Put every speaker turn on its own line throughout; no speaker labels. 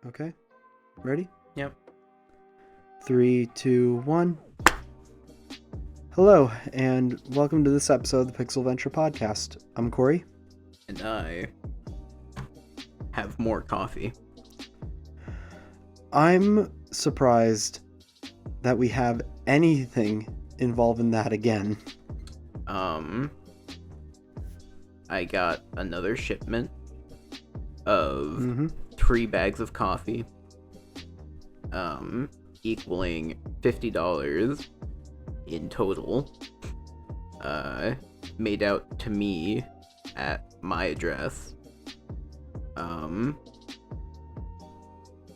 Okay. Ready?
Yep.
3, 2, 1. Hello, and welcome to this episode of the Pixel Venture Podcast. I'm Korey.
And I have more coffee.
I'm surprised that we have anything involving that again.
I got another shipment of 3 bags of coffee, equaling $50 in total, made out to me at my address.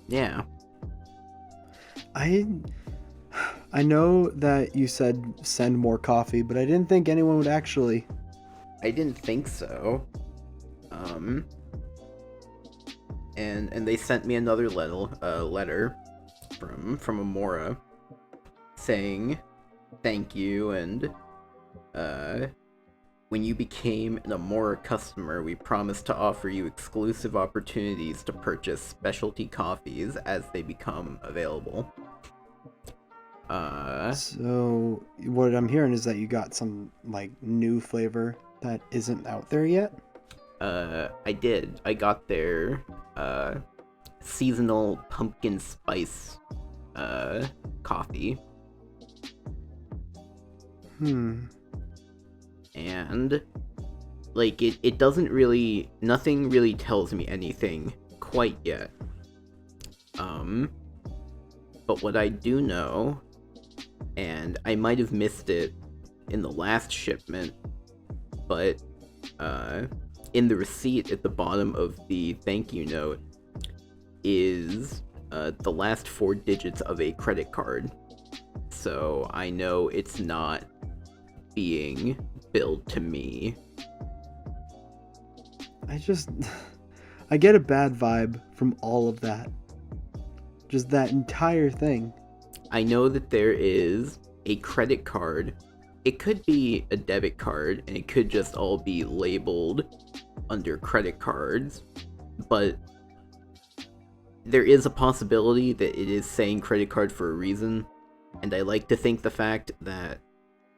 Yeah.
I know that you said send more coffee, but I didn't think anyone would actually.
I didn't think so. And they sent me another letter from Amora saying thank you, and when you became an Amora customer, we promised to offer you exclusive opportunities to purchase specialty coffees as they become available.
So what I'm hearing is that you got some like new flavor that isn't out there yet?
I did. I got their seasonal pumpkin spice coffee. And like it doesn't really, nothing really tells me anything quite yet. But what I do know, and I might have missed it in the last shipment, but in the receipt at the bottom of the thank you note is the last 4 digits of a credit card. So I know it's not being billed to me.
I get a bad vibe from all of that. Just that entire thing.
I know that there is a credit card. It could be a debit card, and it could just all be labeled under credit cards, but there is a possibility that it is saying credit card for a reason, and I like to think the fact that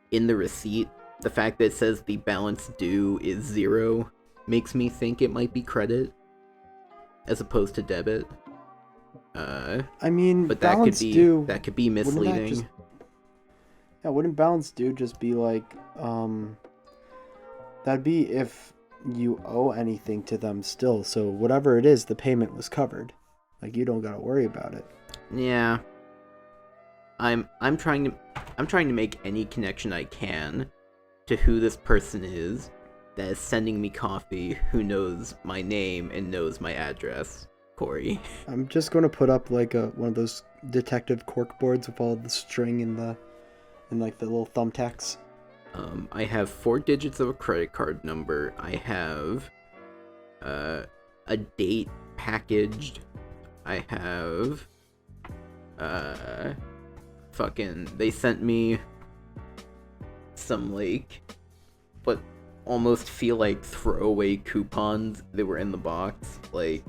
in the receipt, the fact that it says the balance due is 0 makes me think it might be credit as opposed to debit.
I mean,
but
balance due,
that could be misleading.
Wouldn't balance due just be like, that'd be if you owe anything to them still, so whatever it is, the payment was covered. Like, you don't gotta worry about it.
Yeah. I'm trying to make any connection I can to who this person is that is sending me coffee, who knows my name and knows my address. Korey.
I'm just gonna put up like one of those detective cork boards with all the string and like the little thumbtacks.
I have 4 digits of a credit card number. I have a date packaged. I have they sent me some like what almost feel like throwaway coupons that were in the box, like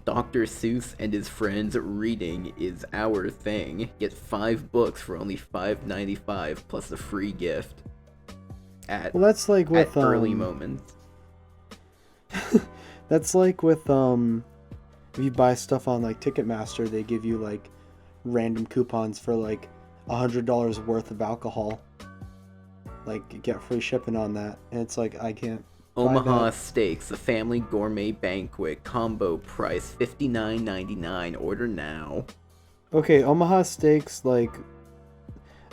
Dr. Seuss and his friends reading is our thing. Get 5 books for only $5.95 plus a free gift.
That's like with
early moments.
That's like with if you buy stuff on like Ticketmaster, they give you like random coupons for like $100 worth of alcohol. Like, you get free shipping on that, and it's like, I can't.
Omaha Steaks, the family gourmet banquet combo price $59.99. Order now.
Okay, Omaha Steaks, like,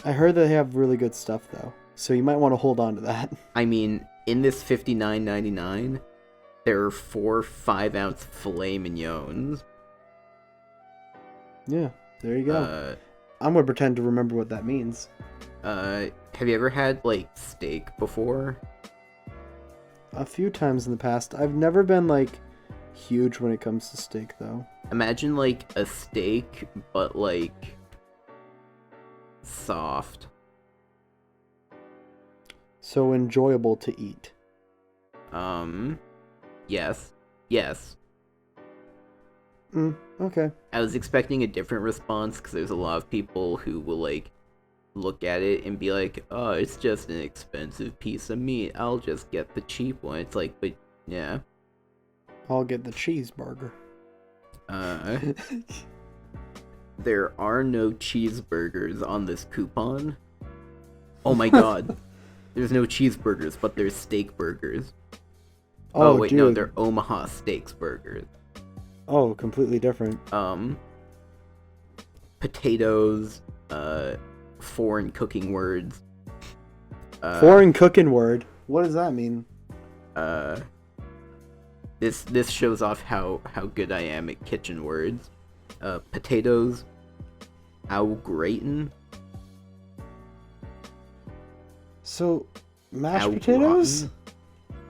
I heard they have really good stuff though, so you might want to hold on to that.
I mean, in this $59.99, there are 4 5-ounce filet mignons.
Yeah, there you go. I'm gonna pretend to remember what that means.
Have you ever had like steak before?
A few times in the past. I've never been like huge when it comes to steak though.
Imagine like a steak, but like soft.
So enjoyable to eat.
Yes. Yes.
Okay.
I was expecting a different response because there's a lot of people who will like look at it and be like, "Oh, it's just an expensive piece of meat. I'll just get the cheap one." It's like, but yeah.
I'll get the cheeseburger.
There are no cheeseburgers on this coupon. Oh my god. There's no cheeseburgers, but there's steak burgers. Oh wait,
dude.
no, they're Omaha Steaks burgers.
Oh, completely different.
Potatoes, foreign cooking words.
Foreign cooking word? What does that mean?
This shows off how good I am at kitchen words. Potatoes, au gratin.
So, mashed
Au
potatoes?
gratin?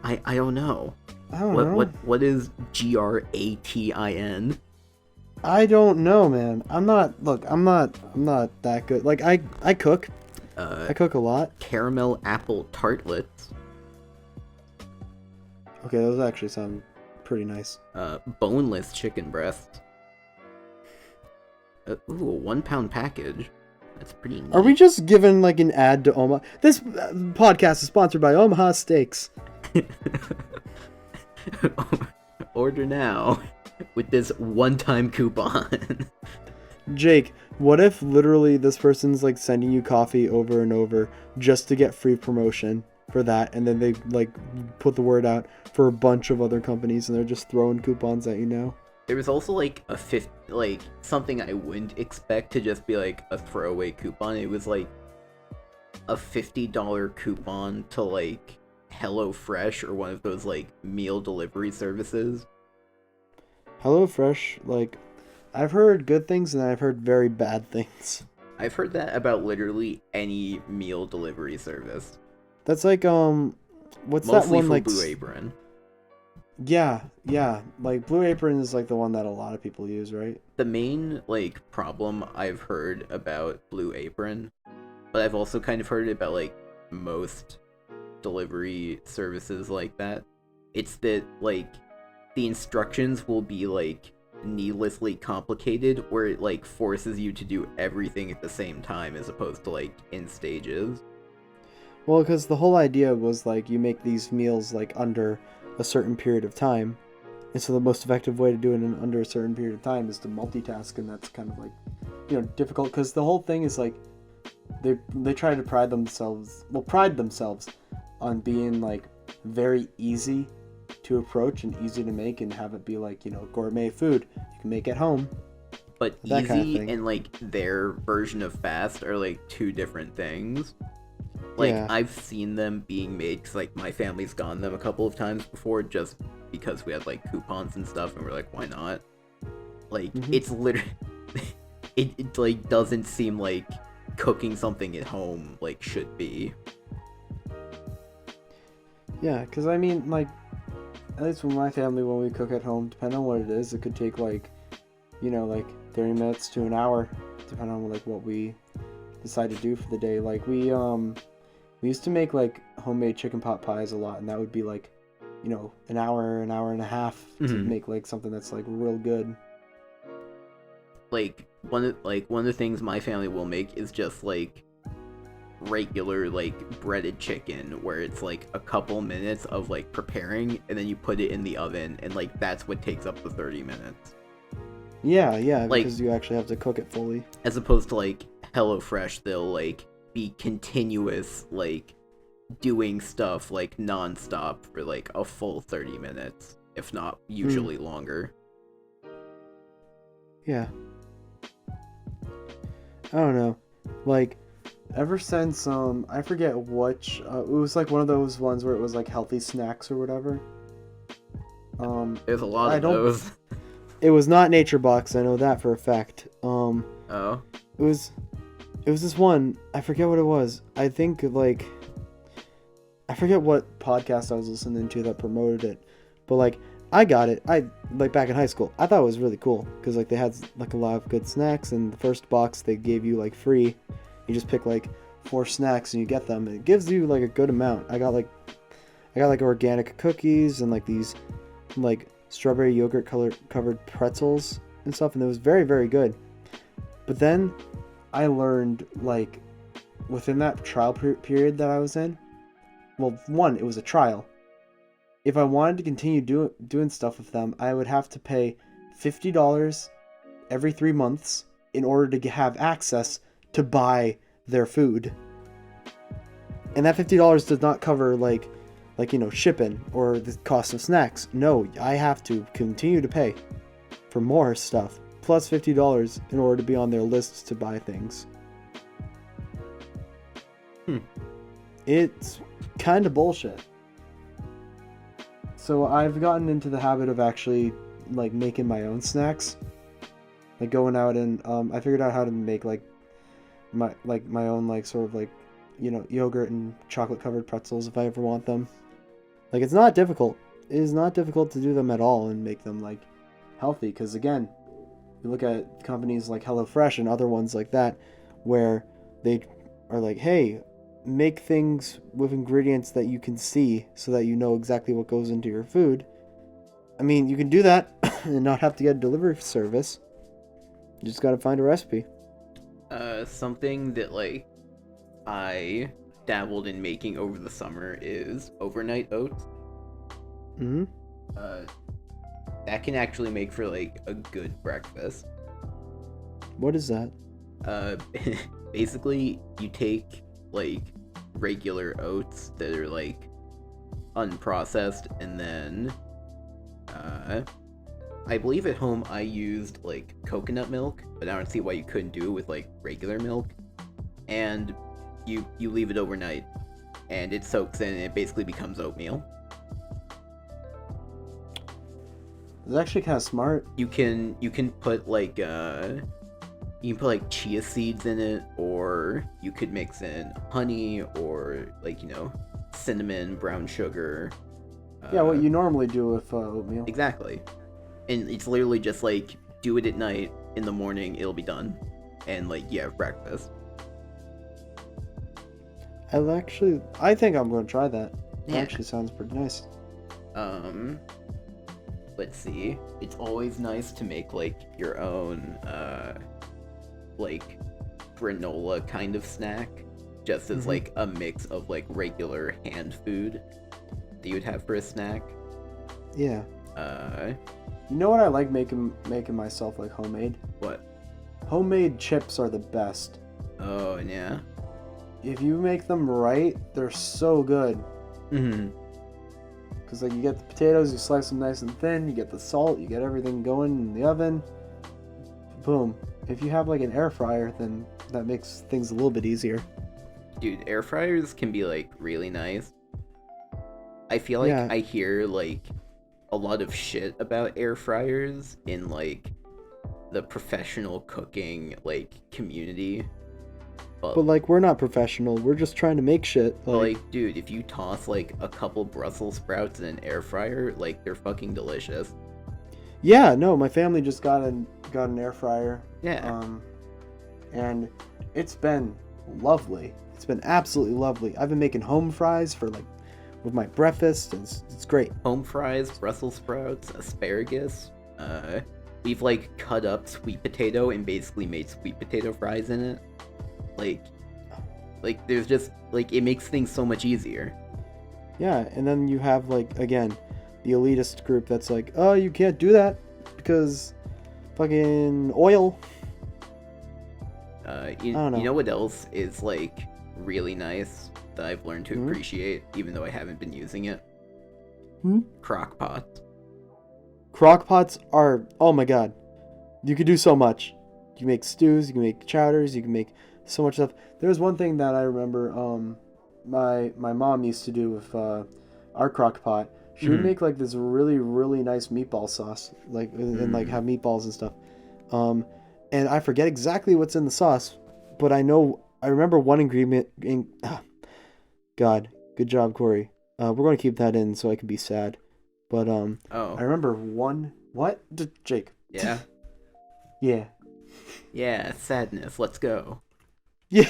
I don't know.
I don't know.
What is gratin?
I don't know, man. I'm not that good. Like I cook. I cook a lot.
Caramel apple tartlets.
Okay, those actually sound pretty nice.
Boneless chicken breasts. Ooh, a 1 pound package. That's pretty neat.
Are we just giving like an ad to Omaha? This podcast is sponsored by Omaha Steaks.
Order now with this one-time coupon.
Jake, what if literally this person's like sending you coffee over and over just to get free promotion for that, and then they like put the word out for a bunch of other companies and they're just throwing coupons at you now?
There was also like something I wouldn't expect to just be like a throwaway coupon. It was like a $50 coupon to like HelloFresh or one of those like meal delivery services.
HelloFresh, like, I've heard good things and I've heard very bad things.
I've heard that about literally any meal delivery service.
That's like what's
Mostly
that one
for
like?
Blue Apron.
Yeah, like Blue Apron is like the one that a lot of people use, right?
The main like problem I've heard about Blue Apron, but I've also kind of heard about like most delivery services like that, it's that like the instructions will be like needlessly complicated, where it like forces you to do everything at the same time as opposed to like in stages.
Well, because the whole idea was like you make these meals like under a certain period of time, and so the most effective way to do it in under a certain period of time is to multitask, and that's kind of like, you know, difficult because the whole thing is like they try to pride themselves on being like very easy to approach and easy to make and have it be like, you know, gourmet food you can make at home.
But
that
easy
kind of thing.
And like their version of fast are like two different things. Like,
Yeah.
I've seen them being made because like my family's gotten them a couple of times before just because we had like coupons and stuff and we're like, why not? Like, it's literally it like doesn't seem like cooking something at home like should be.
Yeah, because I mean, like, at least with my family, when we cook at home, depending on what it is, it could take like, you know, like 30 minutes to an hour, depending on like what we decide to do for the day. Like we used to make like homemade chicken pot pies a lot, and that would be like, you know, an hour and a half to make like something that's like real good.
Like one of the things my family will make is just like regular like breaded chicken, where it's like a couple minutes of like preparing and then you put it in the oven, and like that's what takes up the 30 minutes.
Yeah,
Like,
because you actually have to cook it fully.
As opposed to like HelloFresh, they'll like be continuous like doing stuff like non-stop for like a full 30 minutes, if not usually longer.
Yeah. I don't know. Like, ever since, I forget which, it was like one of those ones where it was like healthy snacks or whatever.
There's a lot of those.
It was not Nature Box, I know that for a fact.
Oh.
It was this one, I forget what it was. I think, like, I forget what podcast I was listening to that promoted it. But, like, I got it. Like, back in high school. I thought it was really cool. Because, like, they had, like, a lot of good snacks. And the first box they gave you, like, free. You just pick, like, 4 snacks and you get them. And it gives you, like, a good amount. I got, like, organic cookies and, like, these, like, strawberry yogurt covered pretzels and stuff, and it was very, very good. But then I learned, like, within that trial period that I was in, well, one, it was a trial. If I wanted to continue doing stuff with them, I would have to pay $50 every 3 months in order to have access to buy their food. And that $50 does not cover, like shipping or the cost of snacks. No, I have to continue to pay for more stuff, plus $50 in order to be on their lists to buy things. It's kind of bullshit. So I've gotten into the habit of actually, like, making my own snacks. Like, going out and, I figured out how to make, like, my own, like, sort of, like, yogurt and chocolate covered pretzels if I ever want them. Like, it's not difficult. It is not difficult to do them at all and make them, like, healthy. Because, again, you look at companies like HelloFresh and other ones like that, where they are like, hey, make things with ingredients that you can see so that you know exactly what goes into your food. I mean, you can do that and not have to get a delivery service. You just gotta find a recipe.
Something that, like, I dabbled in making over the summer is overnight oats.
Mm-hmm.
That can actually make for, like, a good breakfast.
What is that?
Basically, you take, like, regular oats that are, like, unprocessed, and then, I believe at home I used, like, coconut milk, but I don't see why you couldn't do it with, like, regular milk. And you leave it overnight, and it soaks in, and it basically becomes oatmeal.
It's actually kind of smart.
You can put, like, you can put, like, chia seeds in it, or you could mix in honey, or, like, cinnamon, brown sugar.
Yeah, what you normally do with oatmeal.
Exactly. And it's literally just, like, do it at night, in the morning, it'll be done. And, like, you have breakfast.
I think I'm going to try that. It
Yeah.
actually sounds pretty nice.
Let's see. It's always nice to make, like, your own, like, granola kind of snack. Just as, like, a mix of, like, regular hand food that you would have for a snack.
Yeah. You know what I like making myself, like, homemade?
What?
Homemade chips are the best.
Oh, yeah.
If you make them right, they're so good.
Mm-hmm.
Because, like, you get the potatoes, you slice them nice and thin, you get the salt, you get everything going in the oven. Boom. If you have, like, an air fryer, then that makes things a little bit easier.
Dude, air fryers can be, like, really nice. I feel like I hear, like, a lot of shit about air fryers in, like, the professional cooking, like, community.
But, like, we're not professional. We're just trying to make shit.
Like, dude, if you toss, like, a couple Brussels sprouts in an air fryer, like, they're fucking delicious.
Yeah, no, my family just got an air fryer.
Yeah.
And it's been lovely. It's been absolutely lovely. I've been making home fries for, like, with my breakfast. It's great.
Home fries, Brussels sprouts, asparagus. We've, like, cut up sweet potato and basically made sweet potato fries in it. Like, there's just, like, it makes things so much easier.
Yeah, and then you have, like, again, the elitist group that's like, oh, you can't do that because fucking oil.
You know what else is, like, really nice that I've learned to appreciate, even though I haven't been using it? Crock Pots.
Crock Pots are, oh my god, you could do so much. You can make stews, you can make chowders, you can make so much stuff. There's one thing that I remember my mom used to do with our crock pot. She would make, like, this really, really nice meatball sauce, like, and like have meatballs and stuff. And I forget exactly what's in the sauce, but I remember one ingredient. God, good job, Korey. We're going to keep that in so I can be sad. But I remember one. What? Jake.
Yeah.
Yeah.
Yeah, sadness. Let's go.
Yeah.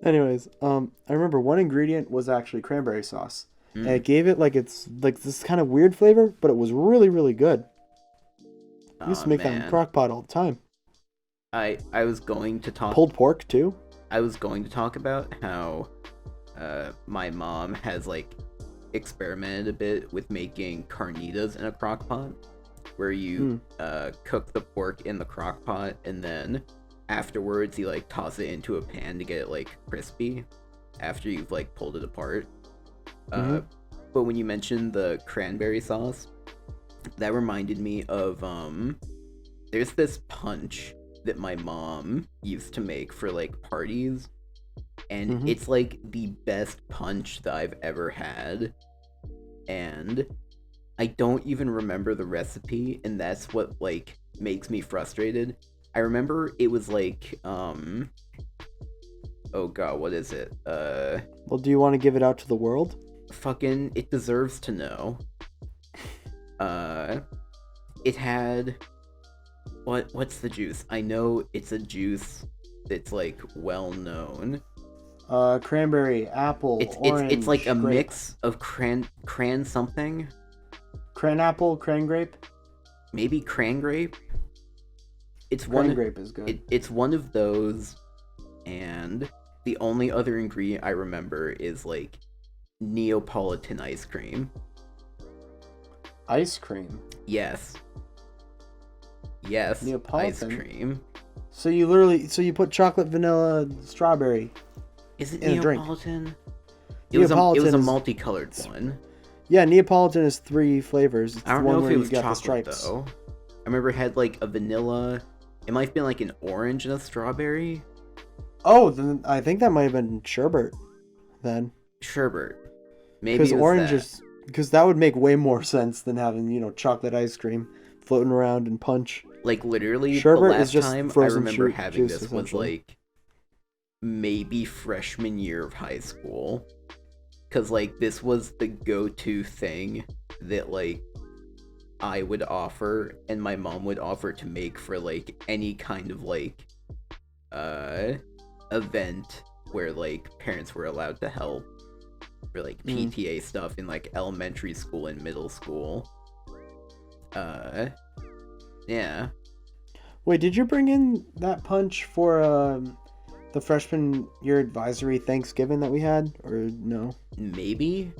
Anyways, I remember one ingredient was actually cranberry sauce. and it gave it like it's like this kind of weird flavor, but it was really, really good. I used to make that in Crock Pot all the time.
I was going to talk
pulled pork too.
I was going to talk about how my mom has like experimented a bit with making carnitas in a crock pot, where you cook the pork in the crock pot and then afterwards you like toss it into a pan to get it like crispy after you've like pulled it apart. But when you mentioned the cranberry sauce, that reminded me of there's this punch that my mom used to make for like parties, and it's like the best punch that I've ever had, and I don't even remember the recipe, and that's what like makes me frustrated. I remember it was like oh god, what is it?
Well, do you want to give it out to the world?
Fucking, it deserves to know. It had what's the juice? I know it's a juice that's like well known.
Cranberry, apple, orange.
It's like a
grape.
mix of cran something.
Cran apple, cran grape.
Maybe cran grape.
Cran grape is good.
It's one of those, and the only other ingredient I remember is like Neapolitan ice cream.
Ice cream?
Yes. Neapolitan ice cream.
So you put chocolate, vanilla, strawberry.
Is it
in
Neapolitan?
A drink.
It was a multicolored one.
Yeah, Neapolitan is 3 flavors. It's
I don't
the one
know if
where
it
you
was
got the
chocolate
stripes.
though. I remember it had like a vanilla. It might have been like an orange and a strawberry.
Oh, then I think that might have been sherbet. Then
sherbet. Maybe
because orange is because that would make way more sense than having chocolate ice cream floating around in punch.
Like literally,
sherbet
the last
is just
time I remember having this was like maybe freshman year of high school, because like this was the go-to thing that like I would offer and my mom would offer to make for like any kind of like event where like parents were allowed to help, for like PTA stuff in like elementary school and middle school. Yeah.
Wait, did you bring in that punch for the freshman year advisory Thanksgiving that we had, or no?
Maybe.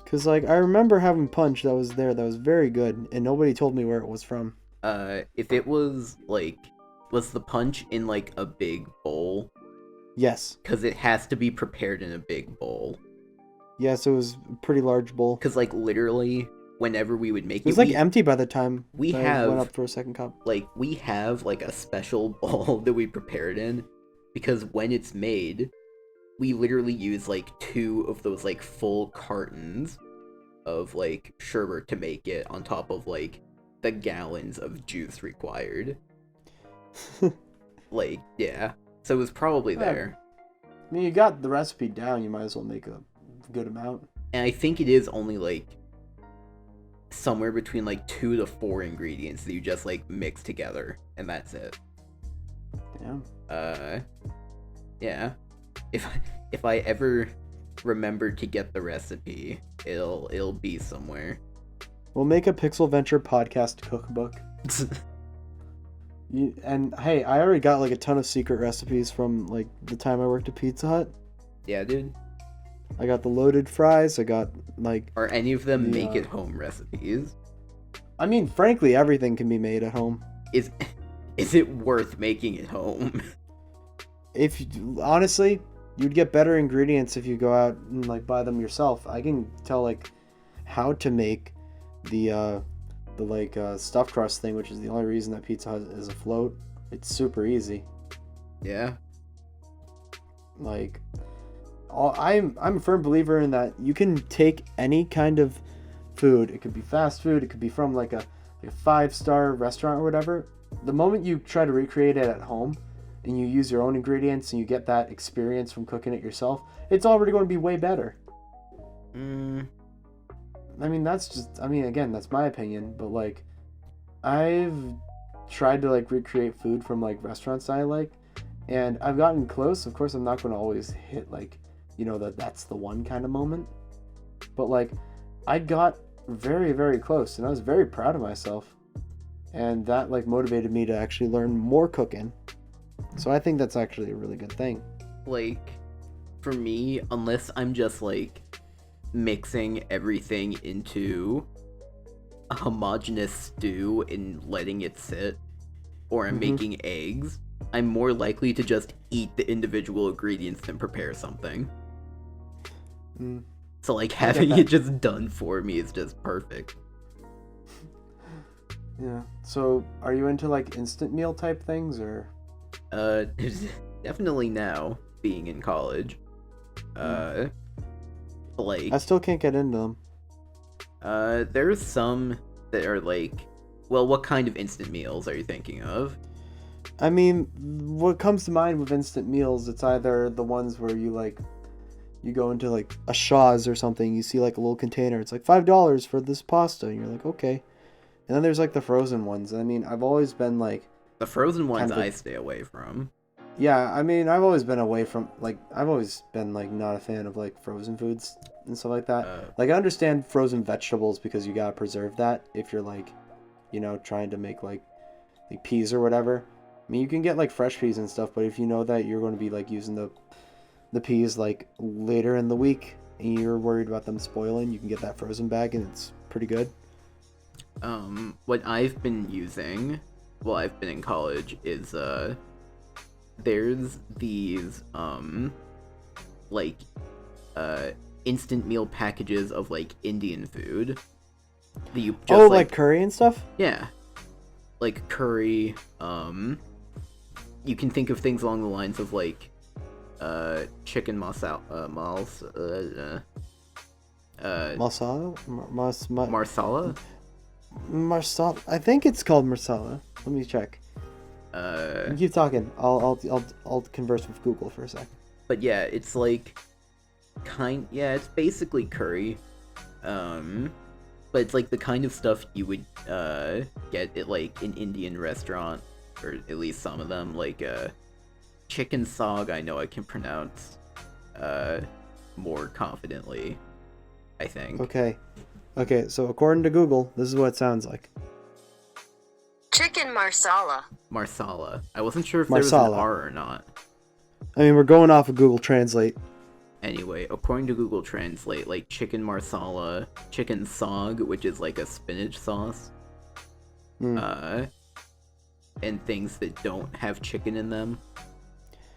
Cause like I remember having punch that was there that was very good, and nobody told me where it was from.
If it was like, was the punch in like a big bowl?
Yes.
Cause it has to be prepared in a big bowl.
Yes, it was a pretty large bowl.
Cause like literally, whenever we would make it,
was like empty by the time
we
went up for a second cup.
Like we have like a special bowl that we prepared in, because when it's made, we literally use like 2 of those like full cartons of like sherbet to make it, on top of like the gallons of juice required. Like, yeah. So it was probably there.
I mean, you got the recipe down, you might as well make a good amount.
And I think it is only like somewhere between like 2 to 4 ingredients that you just like mix together, and that's it.
Damn.
Yeah. If I ever remember to get the recipe, it'll be somewhere.
We'll make a Pixel Venture podcast cookbook. And hey, I already got like a ton of secret recipes from like the time I worked at Pizza Hut.
Yeah, dude.
I got the loaded fries. I got like.
Are any of them make at home recipes?
I mean, frankly, everything can be made at home.
Is it worth making at home?
If you, honestly, you'd get better ingredients if you go out and like buy them yourself. I can tell like how to make the stuffed crust thing, which is the only reason that Pizza Hut is afloat. It's super easy.
Yeah.
Like, I'm a firm believer in that you can take any kind of food. It could be fast food. It could be from like a 5-star restaurant or whatever. The moment you try to recreate it at home and you use your own ingredients and you get that experience from cooking it yourself, it's already going to be way better. I mean, again, that's my opinion, but like, I've tried to like recreate food from like restaurants I like, and I've gotten close. Of course, I'm not going to always hit like, that's the one kind of moment, But like, I got very, very close, and I was very proud of myself. And that like motivated me to actually learn more cooking. So I think that's actually a really good thing.
Like, for me, unless I'm just like mixing everything into a homogeneous stew and letting it sit, or I'm making eggs, I'm more likely to just eat the individual ingredients than prepare something. So like having it just done for me is just perfect.
Yeah. So are you into like instant meal type things, or?
Definitely now, being in college. Like,
I still can't get into them.
There's some that are like, well, what kind of instant meals are you thinking of?
I mean, what comes to mind with instant meals, it's either the ones where you go into like a Shaw's or something, you see like a little container, it's like $5 for this pasta, and you're like, okay. And then there's like the frozen ones. I mean, I've always been like...
The frozen ones I stay away from.
Yeah, I mean, I've always been away from, like, I've always been like not a fan of like frozen foods and stuff like that. Like, I understand frozen vegetables because you gotta preserve that if you're like, you know, trying to make like peas or whatever. I mean, you can get like fresh peas and stuff, but if you know that you're going to be like using the peas like later in the week and you're worried about them spoiling, you can get that frozen bag and it's pretty good.
What I've been using while I've been in college is there's these like instant meal packages of like Indian food that you just
like curry and stuff?
Yeah. Like curry, you can think of things along the lines of like chicken marsala.
Marsala? I think it's called marsala. Let me check. You keep talking. I'll converse with Google for a sec.
But yeah, it's like it's basically curry. But it's like the kind of stuff you would get at like an Indian restaurant, or at least some of them, like chicken sog. I know I can pronounce more confidently, I think.
Okay, so according to Google, this is what it sounds like.
Chicken marsala.
Marsala. I wasn't sure if there was an R or not.
I mean, we're going off of Google Translate.
Anyway, according to Google Translate, like chicken marsala, chicken sog, which is like a spinach sauce, and things that don't have chicken in them.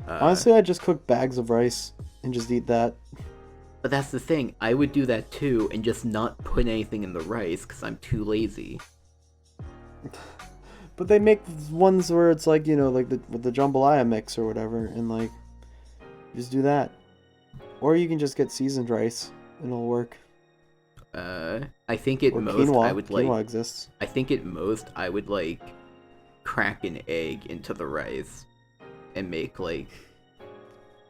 Honestly, I just cook bags of rice and just eat that.
But that's the thing, I would do that too and just not put anything in the rice because I'm too lazy.
But they make ones where it's like, you know, like with the jambalaya mix or whatever, and like, just do that. Or you can just get seasoned rice and it'll work.
I think at most
quinoa.
I would like...
Quinoa exists.
I think at most I would like crack an egg into the rice and make like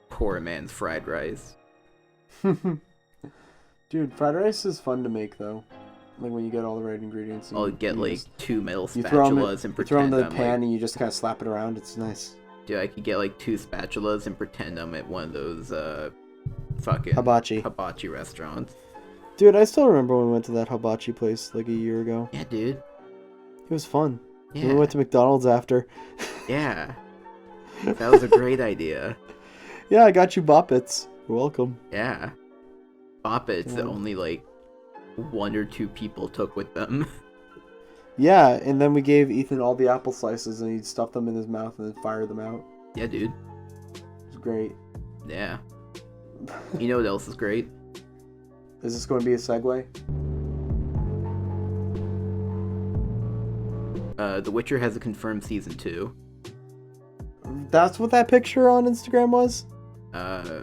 poor man's fried rice.
Dude, fried rice is fun to make though. Like when you get all the right ingredients.
I'll get like 2 metal spatulas and pretend
you throw them in the
I'm
pan
like,
and you just kind of slap it around. It's nice.
Dude, I could get like 2 spatulas and pretend I'm at one of those fucking hibachi restaurants.
Dude, I still remember when we went to that hibachi place like a year ago.
Yeah, dude.
It was fun.
Yeah.
And we went to McDonald's after.
Yeah. That was a great idea.
Yeah, I got you Boppets. You're welcome.
Yeah. Boppets that only like 1 or 2 people took with them.
Yeah, and then we gave Ethan all the apple slices and he stuffed them in his mouth and then fired them out.
Yeah, dude.
It was great.
Yeah. You know what else is great?
Is this going to be a segue?
The Witcher has a confirmed season 2.
That's what that picture on Instagram was?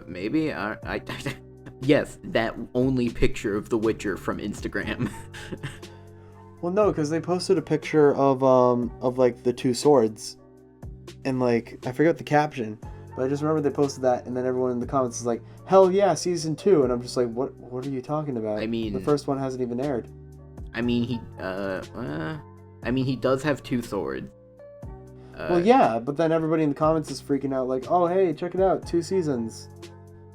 Maybe? I yes, that only picture of The Witcher from Instagram.
Well, no, because they posted a picture of like the 2 swords. And like, I forgot the caption. But I just remember they posted that, and then everyone in the comments is like, hell yeah, season 2. And I'm just like, what are you talking about?
I mean...
The first one hasn't even aired.
I mean, he does have 2 swords.
Well, yeah, but then everybody in the comments is freaking out like, oh, hey, check it out, 2 seasons.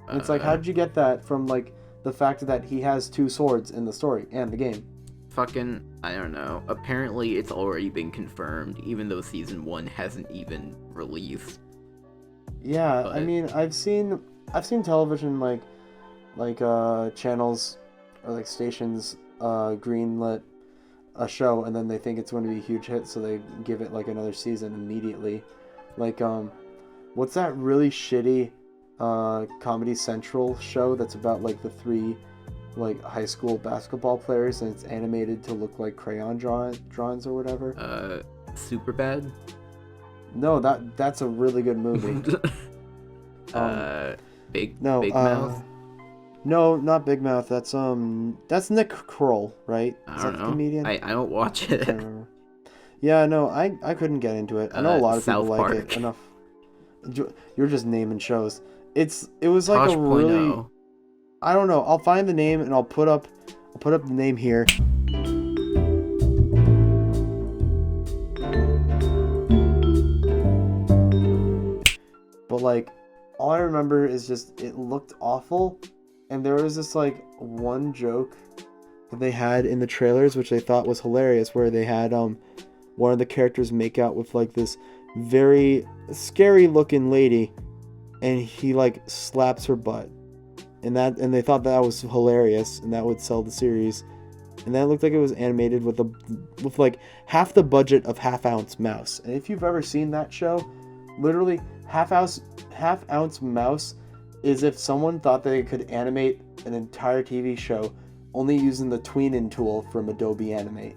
And it's like, how did you get that from, like, the fact that he has 2 swords in the story and the game.
Fucking, I don't know. Apparently it's already been confirmed, even though season 1 hasn't even released.
Yeah,
But...
I mean, I've seen television like channels or like stations greenlit a show and then they think it's going to be a huge hit, so they give it like another season immediately. Like what's that really shitty Comedy Central show that's about like the 3 like high school basketball players and it's animated to look like crayon drawings or whatever?
Superbad?
No, that's a really good movie.
Big Mouth?
No, not Big Mouth. That's Nick Kroll, right?
I don't know. The comedian? I don't watch it.
I can't remember. Yeah, no, I couldn't get into it. I know a lot of people like it enough. You're just naming shows. It was like Tosh. A really... I don't know. I'll find the name and I'll put up the name here. But like, all I remember is just it looked awful, and there was this like one joke that they had in the trailers which they thought was hilarious, where they had one of the characters make out with like this very scary looking lady, and he like slaps her butt, and they thought that was hilarious and that would sell the series. And that looked like it was animated with like half the budget of Half Ounce Mouse. And if you've ever seen that show, literally Half Ounce Mouse is if someone thought they could animate an entire TV show only using the tweening tool from Adobe Animate.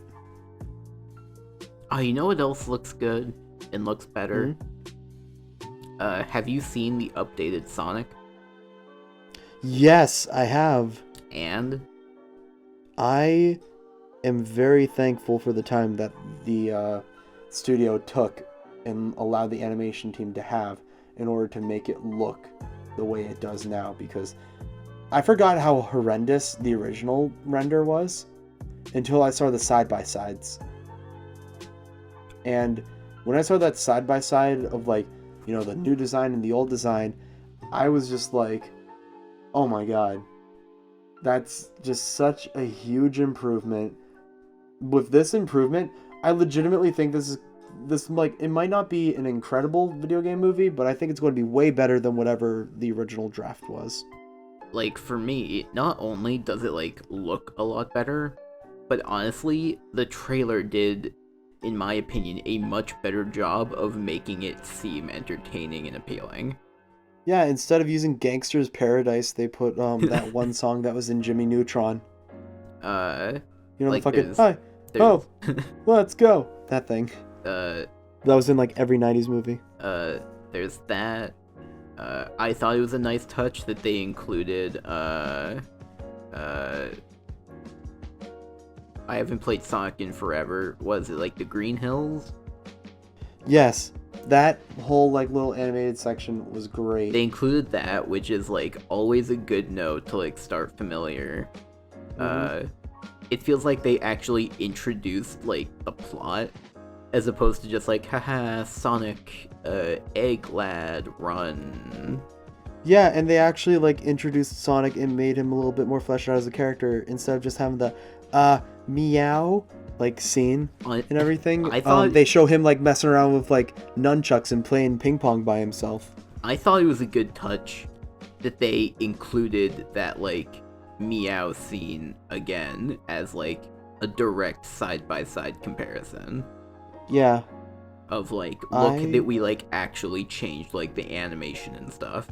Oh, you know what else looks good and looks better? Mm-hmm. Have you seen the updated Sonic?
Yes, I have.
And?
I am very thankful for the time that the studio took and allowed the animation team to have in order to make it look the way it does now, because I forgot how horrendous the original render was until I saw the side-by-sides. And when I saw that side-by-side of like, you know, the new design and the old design, I was just like, oh my god, that's just such a huge improvement. With this improvement, I legitimately think this like, it might not be an incredible video game movie, but I think it's going to be way better than whatever the original draft was.
Like, for me, not only does it like look a lot better, but honestly, the trailer did, in my opinion, a much better job of making it seem entertaining and appealing.
Yeah, instead of using Gangster's Paradise, they put that one song that was in Jimmy Neutron. You know, like the fucking, hi, oh, let's go, that thing. That was in like every 90s movie.
There's that. I thought it was a nice touch that they included, I haven't played Sonic in forever. Was it like the Green Hills?
Yes. That whole like little animated section was great.
They included that, which is like always a good note to like start familiar. Mm-hmm. It feels like they actually introduced like the plot, as opposed to just like, haha, Sonic, egg lad, run.
Yeah, and they actually like introduced Sonic and made him a little bit more fleshed out as a character, instead of just having the meow like scene and everything.
I thought
they show him like messing around with like nunchucks and playing ping pong by himself.
I thought it was a good touch that they included that like meow scene again as like a direct side-by-side comparison.
Yeah.
Of like, look that we like actually changed like the animation and stuff.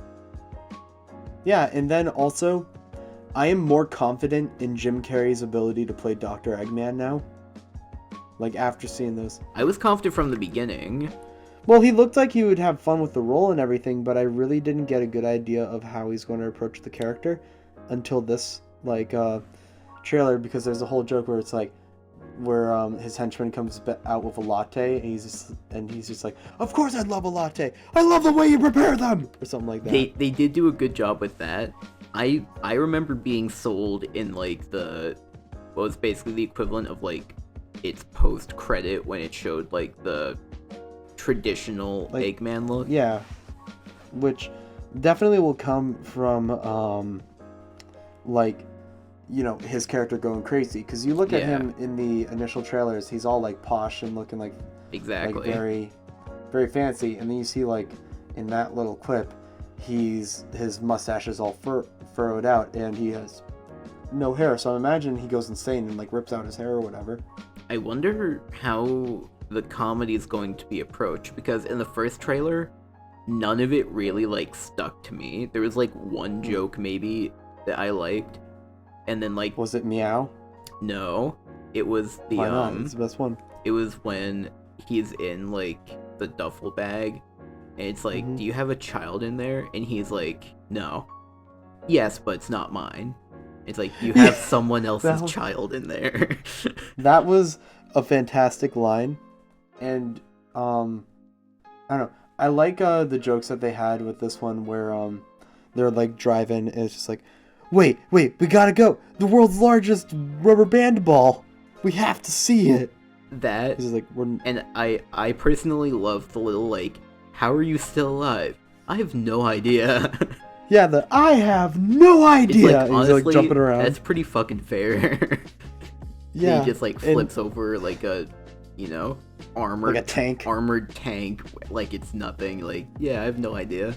Yeah, and then also, I am more confident in Jim Carrey's ability to play Dr. Eggman now. Like, after seeing those.
I was confident from the beginning.
Well, he looked like he would have fun with the role and everything, but I really didn't get a good idea of how he's going to approach the character until this, like, trailer, because there's a whole joke where it's like, where his henchman comes out with a latte, and he's just like, of course I'd love a latte! I love the way you prepare them! Or something like that.
They did do a good job with that. I remember being sold in, like, what was basically the equivalent of, like, its post-credit when it showed, like, the traditional like, Eggman look.
Yeah. Which definitely will come from, like, you know, his character going crazy. Because you look at him in the initial trailers, he's all like posh and looking like
exactly
like very, very fancy. And then you see like in that little clip, his mustache is all furrowed out and he has no hair. So I imagine he goes insane and like rips out his hair or whatever.
I wonder how the comedy is going to be approached, because in the first trailer, none of it really like stuck to me. There was like one joke maybe that I liked, and then like,
was it meow?
No, it was the
Why not? It's the best one.
It was when he's in like the duffel bag, and it's like, do you have a child in there? And he's like, no. Yes, but it's not mine. It's like, you have someone else's child in there.
That was a fantastic line, and I don't know. I like the jokes that they had with this one where they're like driving and it's just like, wait, we gotta go. The world's largest rubber band ball. We have to see it.
That
like,
and I personally love the little like, how are you still alive? I have no idea.
Yeah, I have no idea.
It's like, honestly,
he's like jumping around.
That's pretty fucking fair.
Yeah.
He just like flips over like a, you know, armored tank, like it's nothing. Like, yeah, I have no idea.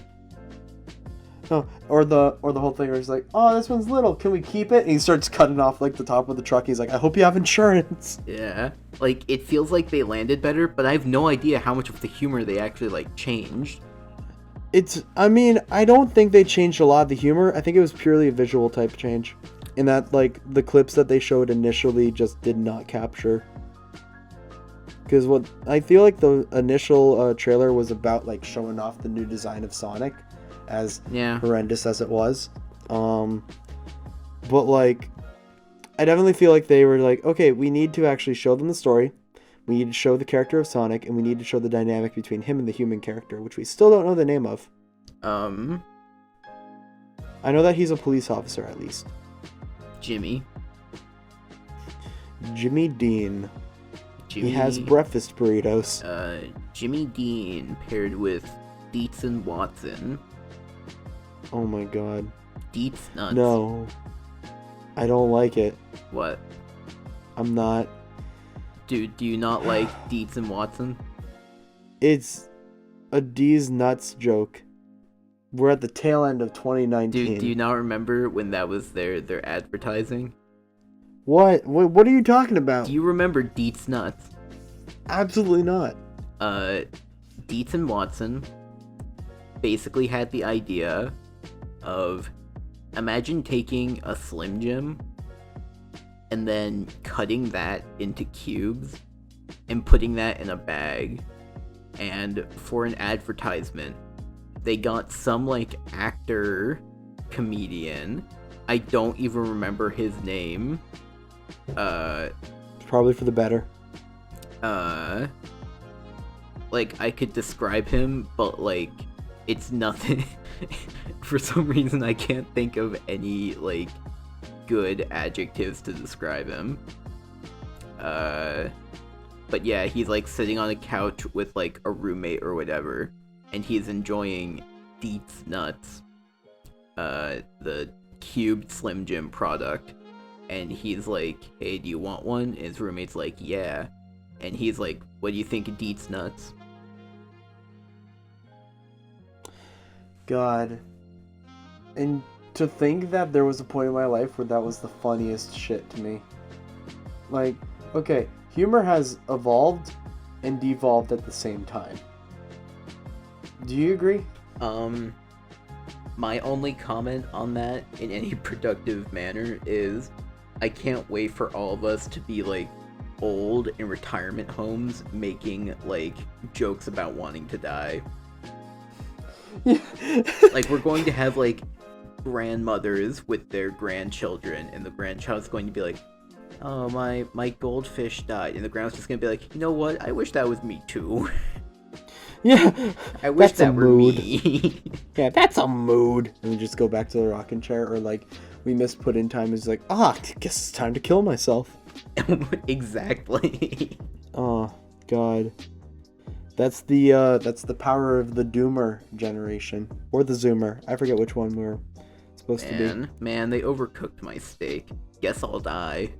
Oh, or the whole thing where he's like, oh, this one's little, can we keep it? And he starts cutting off like the top of the truck. He's like, I hope you have insurance.
Yeah, like it feels like they landed better, but I have no idea how much of the humor they actually like changed.
I mean, I don't think they changed a lot of the humor. I think it was purely a visual type change. In that, like, the clips that they showed initially just did not capture. Because what I feel like the initial trailer was about, like, showing off the new design of Sonic, as horrendous as it was. But, like, I definitely feel like they were like, okay, we need to actually show them the story. We need to show the character of Sonic, and we need to show the dynamic between him and the human character, which we still don't know the name of. I know that he's a police officer, at least.
Jimmy
Dean. He has breakfast burritos.
Jimmy Dean paired with Dietz and Watson.
Oh my god.
Dietz nuts.
No. I don't like it.
What?
I'm not.
Dude, do you not like Dietz and Watson?
It's a D's nuts joke. We're at the tail end of 2019.
Dude, do you not remember when that was their advertising?
What? What are you talking about?
Do you remember Dietz nuts?
Absolutely not.
Dietz and Watson basically had the idea of, imagine taking a Slim Jim and then cutting that into cubes and putting that in a bag, and for an advertisement they got some like actor comedian, I don't even remember his name,
probably for the better.
Like I could describe him, but like it's nothing. For some reason I can't think of any like good adjectives to describe him. But yeah, he's like sitting on a couch with like a roommate or whatever, and he's enjoying Dietz nuts, the cubed Slim Jim product, and he's like, hey, do you want one? And his roommate's like, yeah. And he's like, what do you think of Dietz nuts?
God. And to think that there was a point in my life where that was the funniest shit to me. Like, okay, humor has evolved and devolved at the same time. Do you agree?
My only comment on that in any productive manner is I can't wait for all of us to be like old in retirement homes making like jokes about wanting to die. Like we're going to have like grandmothers with their grandchildren, and the grandchild's going to be like, oh, my goldfish died, and the grandma's just gonna be like, you know what, I wish that was me too.
Yeah,
I wish that were me.
Yeah, that's a mood. And we just go back to the rocking chair, or like we missed put in time is like, I guess it's time to kill myself.
Exactly.
Oh god. That's the power of the Doomer generation. Or the Zoomer. I forget which one we're supposed to be.
Man, they overcooked my steak. Guess I'll die.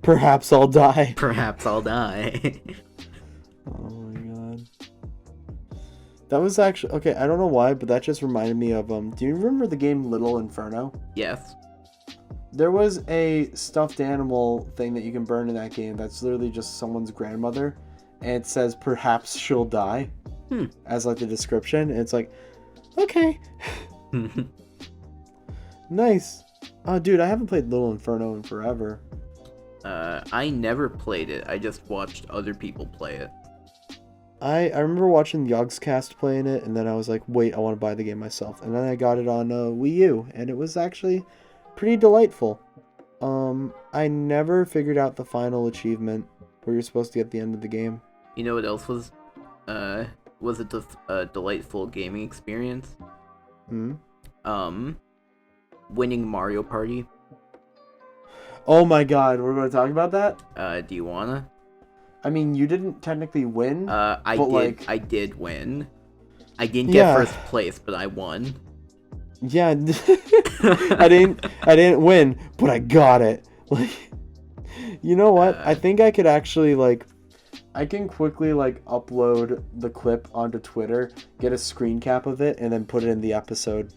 Perhaps I'll die.
Perhaps I'll die.
Oh my god. That was actually... Okay, I don't know why, but that just reminded me of... Do you remember the game Little Inferno?
Yes.
There was a stuffed animal thing that you can burn in that game that's literally just someone's grandmother. And it says, perhaps she'll die. As like the description. And it's like, okay. Nice. Oh, dude, I haven't played Little Inferno in forever.
I never played it. I just watched other people play it.
I remember watching Yogscast playing it, and then I was like, wait, I want to buy the game myself. And then I got it on Wii U, and it was actually pretty delightful. I never figured out the final achievement where you're supposed to get the end of the game.
You know what else was a delightful gaming experience? Winning Mario Party.
Oh my god, we're going to talk about that?
Do you wanna?
I mean, you didn't technically win.
I did win. I didn't get first place, but I won.
Yeah, I didn't win, but I got it. Like, you know what? I think I could actually I can quickly upload the clip onto Twitter, get a screen cap of it, and then put it in the episode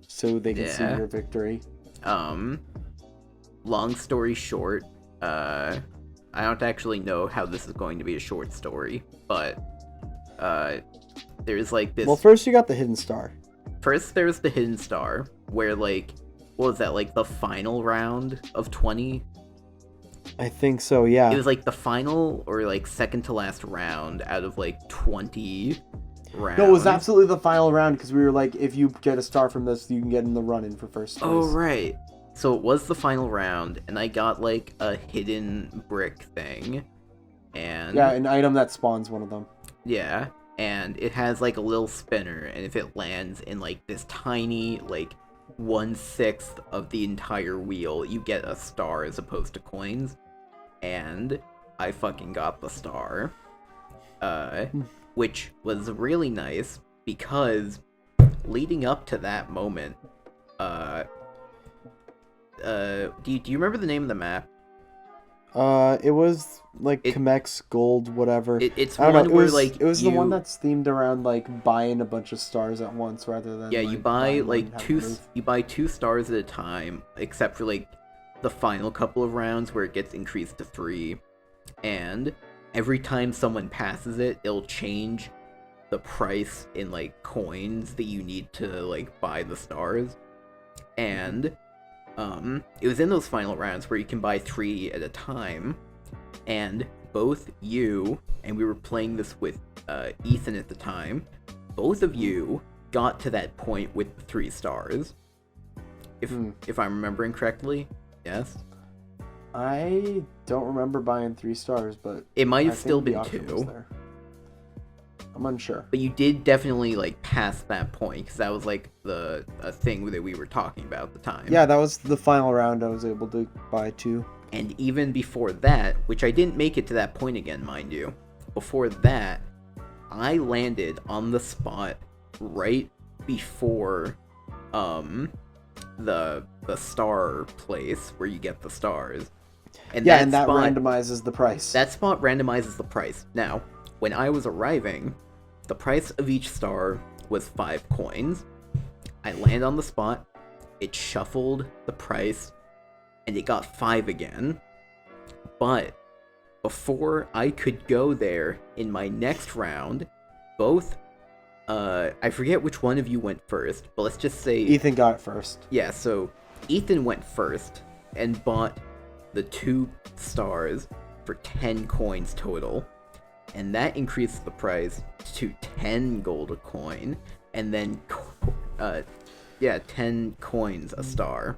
so they can see your victory.
Long story short, I don't actually know how this is going to be a short story, but there's this...
Well, first you got the hidden star.
First there's the hidden star, where what was that, the final round of 20?
I think so, yeah.
It was the final or second to last round out of 20 rounds.
No, it was absolutely the final round, because we were if you get a star from this, you can get in the run-in for first place.
Oh, right. So it was the final round, and I got a hidden brick thing, and...
Yeah, an item that spawns one of them.
Yeah, and it has a little spinner, and if it lands in this tiny 1/6 of the entire wheel, you get a star as opposed to coins. And I fucking got the star, which was really nice because leading up to that moment, do you remember the name of the map?
It was Chemex Gold, whatever.
It's
I don't
one
know,
where
it was the one that's themed around buying a bunch of stars at once rather than
you buy you buy 2 stars at a time, except for the final couple of rounds where it gets increased to 3, and every time someone passes it, it'll change the price in coins that you need to buy the stars. And it was in those final rounds where you can buy 3 at a time, and both you, and we were playing this with Ethan at the time, both of you got to that point with the 3 stars. If I'm remembering correctly, yes?
I don't remember buying 3 stars, but...
It might have still been 2.
I'm unsure.
But you did definitely, pass that point, because that was, the thing that we were talking about at the time.
Yeah, that was the final round I was able to buy 2.
And even before that, which I didn't make it to that point again, mind you, before that, I landed on the spot right before, the star place where you get the stars. And
that randomizes the price.
That spot randomizes the price. Now, when I was arriving, the price of each star was 5 coins. I land on the spot, it shuffled the price, and it got 5 again. But before I could go there in my next round, both, I forget which one of you went first, but let's just say...
Ethan got it first.
Yeah, so Ethan went first and bought the 2 stars for 10 coins total. And that increased the price to 10 gold a coin, and then, 10 coins a star.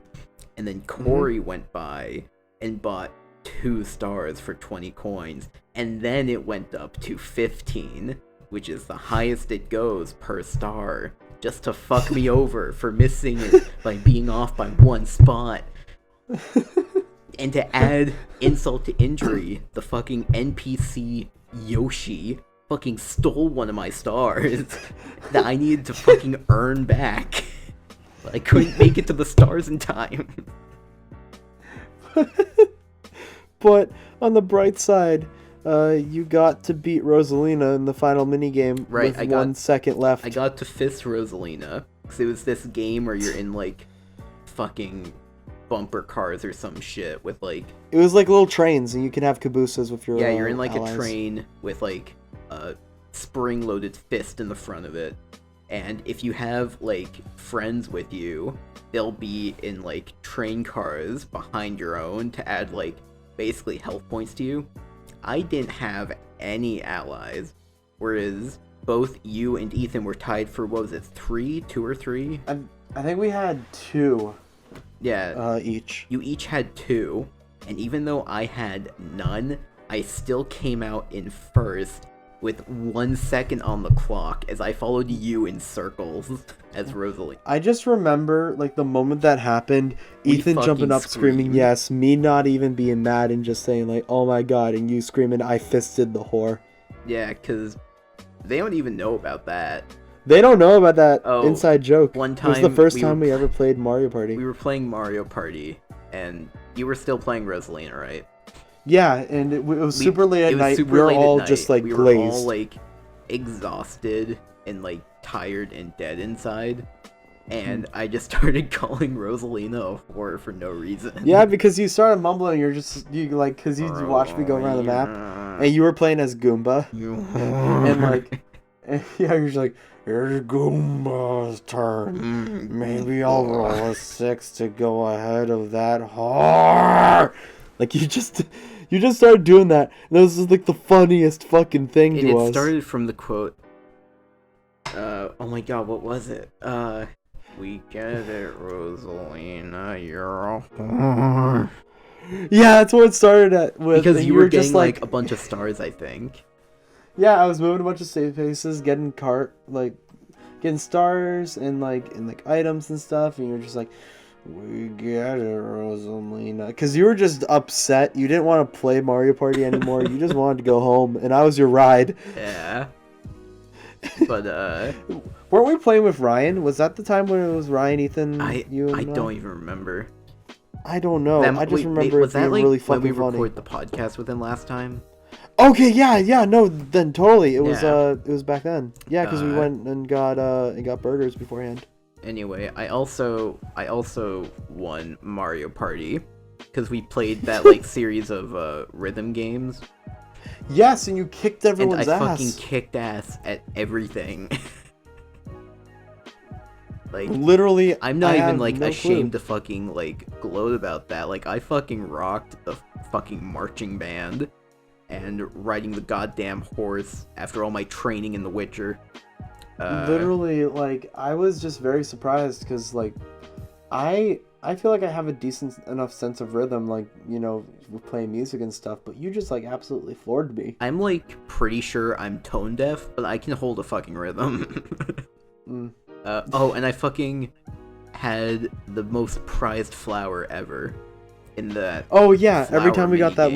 And then Korey went by and bought 2 stars for 20 coins, and then it went up to 15, which is the highest it goes per star, just to fuck me over for missing it by being off by 1 spot. And to add insult to injury, the fucking NPC Yoshi fucking stole one of my stars that I needed to fucking earn back. but I couldn't make it to the stars in time.
But on the bright side, you got to beat Rosalina in the final minigame with 1 second left.
I got to fist Rosalina, because it was this game where you're in, like, fucking bumper cars or some shit with, like...
It was like little trains, and you can have cabooses with your
you're in, like,
allies.
a train with, like, a spring-loaded fist in the front of it. And if you have, like, friends with you, they'll be in, like, train cars behind your own to add, like, basically health points to you. I didn't have any allies, whereas both you and Ethan were tied for, what was it, 2 or 3?
I think we had 2.
Yeah.
Each.
You each had 2, and even though I had none, I still came out in first with 1 second on the clock as I followed you in circles as Rosalie.
I just remember, like, the moment that happened, Ethan jumping up screaming, yes, me not even being mad and just saying, like, oh my god, and you screaming, I fisted the whore.
Yeah, because they don't even know about that.
They don't know about that inside joke.
One time,
it was the first time we ever played Mario Party.
We were playing Mario Party, and you were still playing Rosalina, right?
Yeah, and it was super late at night. We were all just, like, glazed.
We were all, like, exhausted and, like, tired and dead inside. And I just started calling Rosalina a whore for no reason.
Yeah, because you started mumbling. Because you watched me go around the map, and you were playing as Goomba. And, like, you're just like, here's Goomba's turn. Maybe I'll roll a 6 to go ahead of that whore. Like, you just started doing that. And this is, like, the funniest fucking thing to us.
It started from the quote. Oh my god, what was it? We get it, Rosalina, you're a whore.
Yeah, that's what it started at.
Because you were getting, like, a bunch of stars, I think.
Yeah, I was moving a bunch of save faces, getting stars and, like, items and stuff, and you're just like, we get it, Rosalina. Because you were just upset. You didn't want to play Mario Party anymore. You just wanted to go home, and I was your ride.
Yeah. But,
weren't we playing with Ryan? Was that the time when it was Ryan, Ethan, you, and
I don't even remember.
I don't know. I just remember
was
it being
that, like,
really fucking
when we
funny.
recorded the podcast with him last time?
Okay, yeah, no, then totally. It was back then. Yeah, because we went and got burgers beforehand.
Anyway, I also won Mario Party because we played that, like, series of rhythm games.
Yes, and you kicked everyone's ass.
And I fucking kicked ass at everything. Like,
literally,
I'm not even, like, ashamed to fucking, like, gloat about that. Like, I fucking rocked the fucking marching band and riding the goddamn horse after all my training in The Witcher.
Literally, like, I was just very surprised because, like, I feel like I have a decent enough sense of rhythm, like, you know, with playing music and stuff, but you just, like, absolutely floored me.
I'm, like, pretty sure I'm tone deaf, but I can hold a fucking rhythm. And I fucking had the most prized flower ever in that.
Oh yeah, every time we got that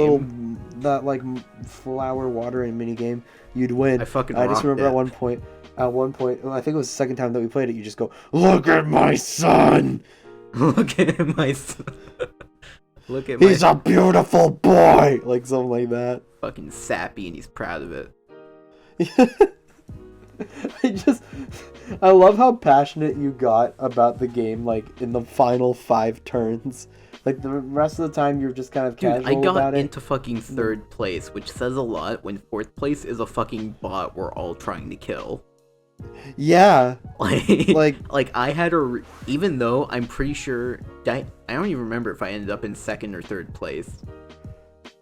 like flower watering mini game, you'd win.
I
just remember at one point, I think it was the second time that we played it, you just go, "Look at my son!
Look at my son! Look at
He's a beautiful boy!" Like something like that.
Fucking sappy, and he's proud of it.
I love how passionate you got about the game, like, in the final 5 turns. Like, the rest of the time, you're just kind of casual about it.
Dude, I got into fucking 3rd place, which says a lot when 4th place is a fucking bot we're all trying to kill.
Yeah.
Like I had even though I'm pretty sure, I don't even remember if I ended up in 2nd or 3rd place.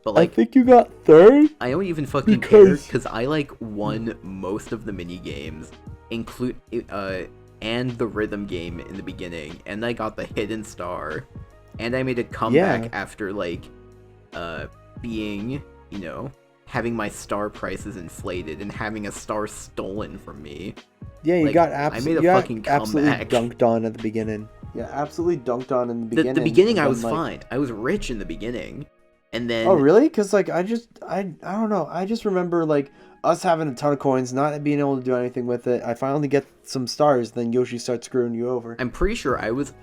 But, like,
I think you got 3rd?
I don't even fucking care, because I, like, won most of the mini games, and the rhythm game in the beginning, and I got the hidden star, and I made a comeback after, like, being, you know, having my star prices inflated and having a star stolen from me.
Yeah, you got absolutely
comeback.
Dunked on at the beginning. Yeah, absolutely dunked on in the beginning.
The beginning I was fine. I was rich in the beginning. And then
Oh, really? Because, like, I don't know. I just remember, like, us having a ton of coins, not being able to do anything with it. I finally get some stars, then Yoshi starts screwing you over.
I'm pretty sure I was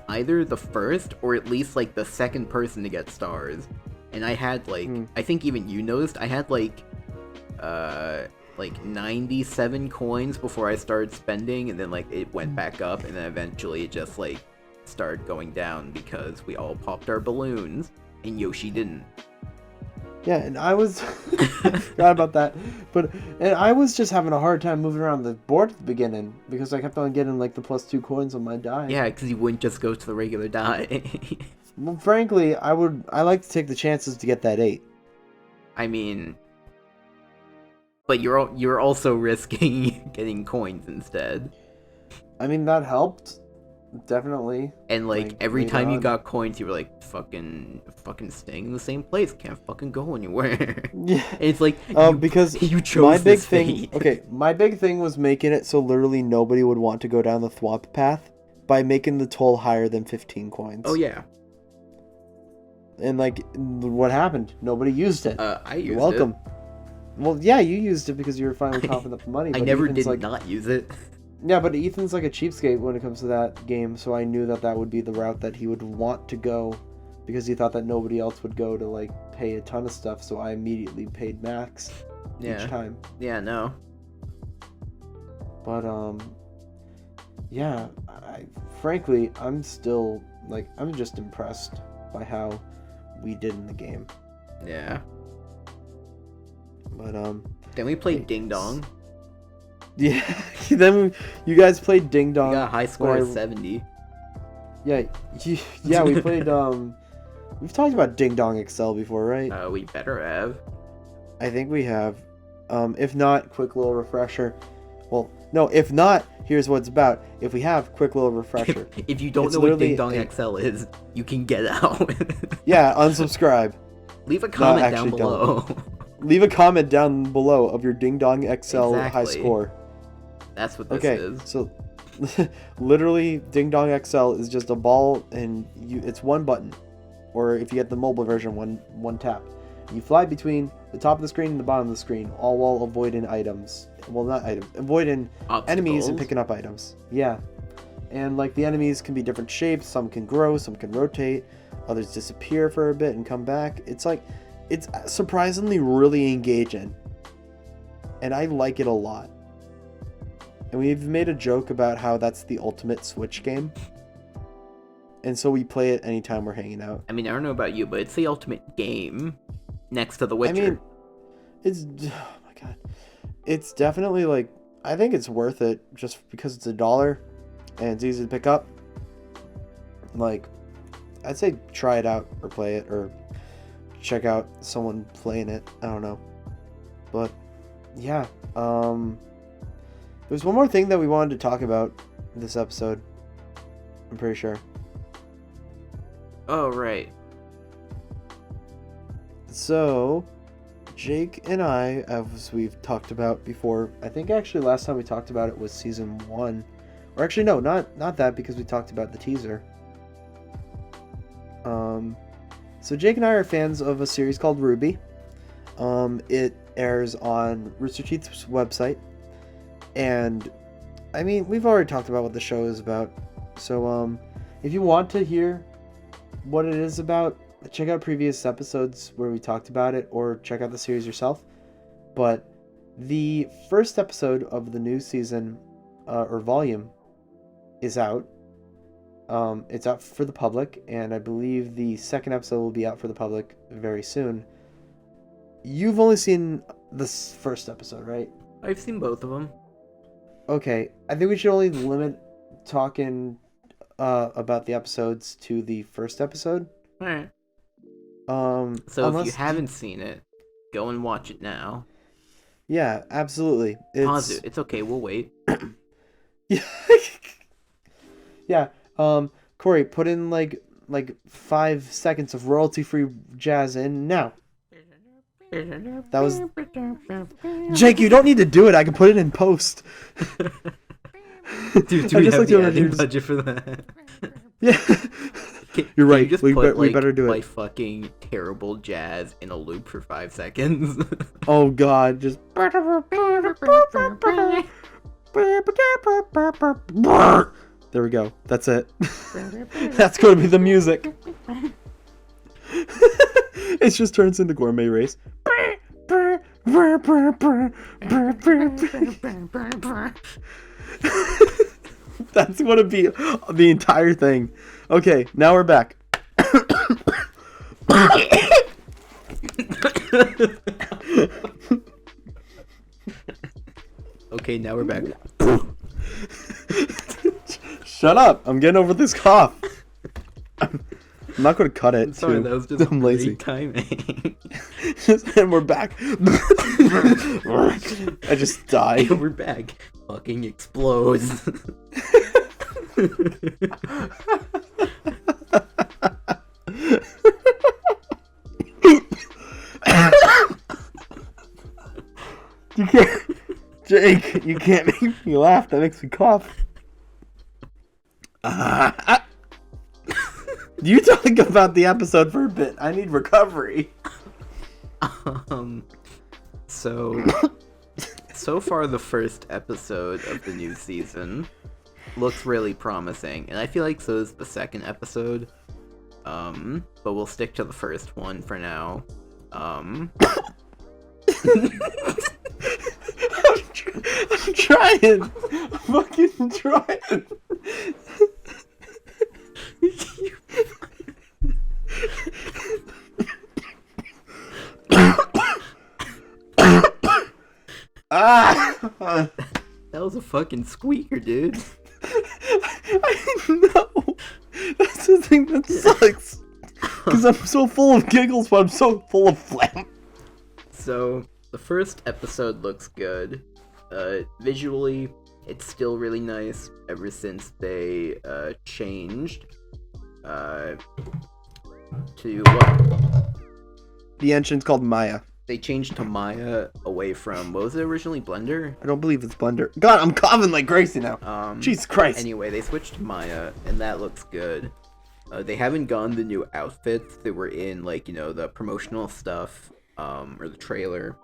either the first or at least like the second person to get stars. And I had like I think even you noticed I had like 97 coins before I started spending, and then like it went back up, and then eventually it just like started going down because we all popped our balloons and Yoshi didn't.
Yeah, and I was forgot about that, and I was just having a hard time moving around the board at the beginning because I kept on getting like the +2 coins on my die.
Yeah, because you wouldn't just go to the regular die.
Well, frankly, I like to take the chances to get that 8.
I mean, but you're also risking getting coins instead.
I mean, that helped. Definitely.
And like every time you got coins, you were like, fucking staying in the same place, can't fucking go anywhere.
Yeah.
And it's like
because
you chose
my big
this
thing.
fate.
Okay, my big thing was making it so literally nobody would want to go down the thwomp path by making the toll higher than 15 coins.
Oh yeah.
And like, what happened? Nobody used it.
I used
You're welcome.
it.
Well, yeah, you used it because you were finally coughing up the money.
I
but
never
Ethan's
did not use it.
Yeah, but Ethan's like a cheapskate when it comes to that game, so I knew that would be the route that he would want to go because he thought that nobody else would go to like pay a ton of stuff, so I immediately paid max each time.
Yeah, no.
But yeah, frankly, I'm still like, I'm just impressed by how we did in the game.
Yeah.
But
Then we played Ding Dong.
Yeah, then you guys played Ding Dong.
We got a high score of 70.
Yeah, we played. We've talked about Ding Dong XL before, right?
We better have.
I think we have. If not, quick little refresher. Well, no, if not, here's what it's about. If we have, quick little refresher.
If you don't know what Ding Dong XL is, you can get out.
Yeah, unsubscribe.
Leave a comment down below.
Leave a comment down below of your Ding Dong XL high score.
That's what this is.
So literally Ding Dong XL is just a ball, and it's one button, or if you get the mobile version, one tap. You fly between the top of the screen and the bottom of the screen, all while avoiding items. Well, not items, avoiding enemies and picking up items. Yeah, and like the enemies can be different shapes. Some can grow, some can rotate, others disappear for a bit and come back. It's surprisingly really engaging, and I like it a lot. And we've made a joke about how that's the ultimate Switch game. And so we play it anytime we're hanging out.
I mean, I don't know about you, but it's the ultimate game next to The Witcher.
I mean, oh my god. It's definitely like, I think it's worth it just because it's $1 and it's easy to pick up. Like, I'd say try it out or play it or check out someone playing it. I don't know. But yeah, there's one more thing that we wanted to talk about in this episode. I'm pretty sure.
Oh, right.
So, Jake and I, as we've talked about before, I think actually last time we talked about it was season 1. Or actually, no, not that, because we talked about the teaser. So Jake and I are fans of a series called Ruby. It airs on Rooster Teeth's website. And, I mean, we've already talked about what the show is about. So, if you want to hear what it is about, check out previous episodes where we talked about it, or check out the series yourself. But the first episode of the new season, or volume, is out. It's out for the public, and I believe the second episode will be out for the public very soon. You've only seen this first episode, right?
I've seen both of them.
Okay, I think we should only limit talking about the episodes to the first episode.
Alright. So if you haven't seen it, go and watch it now.
Yeah, absolutely.
Pause it. It's okay, we'll wait.
Yeah. Korey, put in like 5 seconds of royalty-free jazz in now. That was Jake. You don't need to do it. I can put it in post.
Do we have the editing budget for that?
Yeah. You're
Can
right.
you just
We
put,
better do
like
it.
fucking terrible jazz in a loop for 5 seconds.
Oh God, just. There we go. That's it. That's gonna be the music. It just turns into Gourmet Race. That's gonna be the entire thing. Okay, now we're back.
Okay, now we're back.
Shut up! I'm getting over this cough. I'm not gonna cut it.
Sorry,
too.
that was just
I'm lazy.
timing.
And we're back. I just died.
We're back. Fucking explodes.
You can't, Jake. You can't make me laugh. That makes me cough. You talk about the episode for a bit. I need recovery.
So far the first episode of the new season looks really promising, and I feel like so is the second episode. But we'll stick to the first one for now.
I'm trying. I'm fucking trying.
That was a fucking squeaker, dude.
I know. That's the thing that sucks. Because I'm so full of giggles, but I'm so full of phlegm.
So, the first episode looks good. Visually, it's still really nice ever since they changed to what?
The engine's called Maya.
They changed to Maya away from, what was it originally, Blender?
I don't believe it's Blender. God, I'm coughing like Gracie now. Jesus Christ.
Anyway, they switched to Maya, and that looks good. They haven't gone the new outfits that were in, like, you know, the promotional stuff, or the trailer.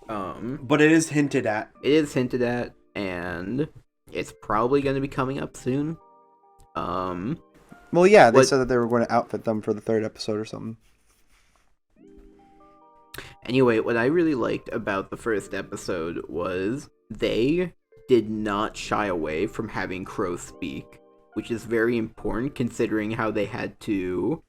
But it is hinted at.
It is hinted at, and it's probably going to be coming up soon.
Well, yeah, they said that they were going to outfit them for the third episode or something.
Anyway, what I really liked about the first episode was they did not shy away from having Crow speak, which is very important considering how they had to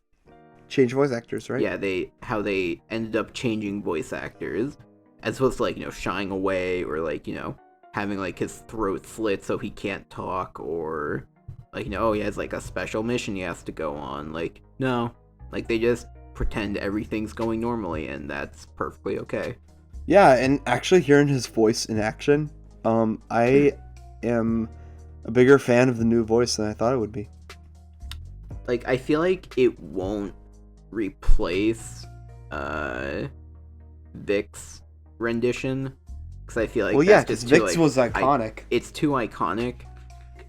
change voice actors, right?
Yeah, how they ended up changing voice actors, as opposed to, like, you know, shying away or, like, you know, having, like, his throat slit so he can't talk, or, like, you know, oh, he has, like, a special mission he has to go on. Like, no. Like, they just pretend everything's going normally, and that's perfectly okay.
Yeah, and actually hearing his voice in action, I am a bigger fan of the new voice than I thought it would be.
Like, I feel like it won't replace Vic's rendition, because I feel like
well, yeah, because Vic's was iconic.
It's too iconic.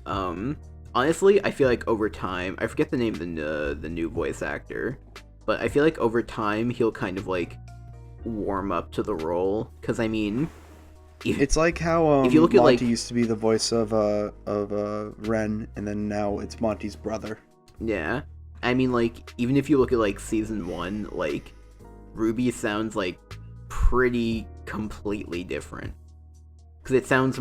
Honestly, I feel like over time, I forget the name of the new voice actor, but I feel like over time he'll kind of, like, warm up to the role. Because, I mean,
it's like how
if you look
Monty
at, like,
used to be the voice of Ren, and then now it's Monty's brother.
Yeah, I mean, like, even if you look at, like, season 1, like, Ruby sounds, like, pretty completely different. Because it sounds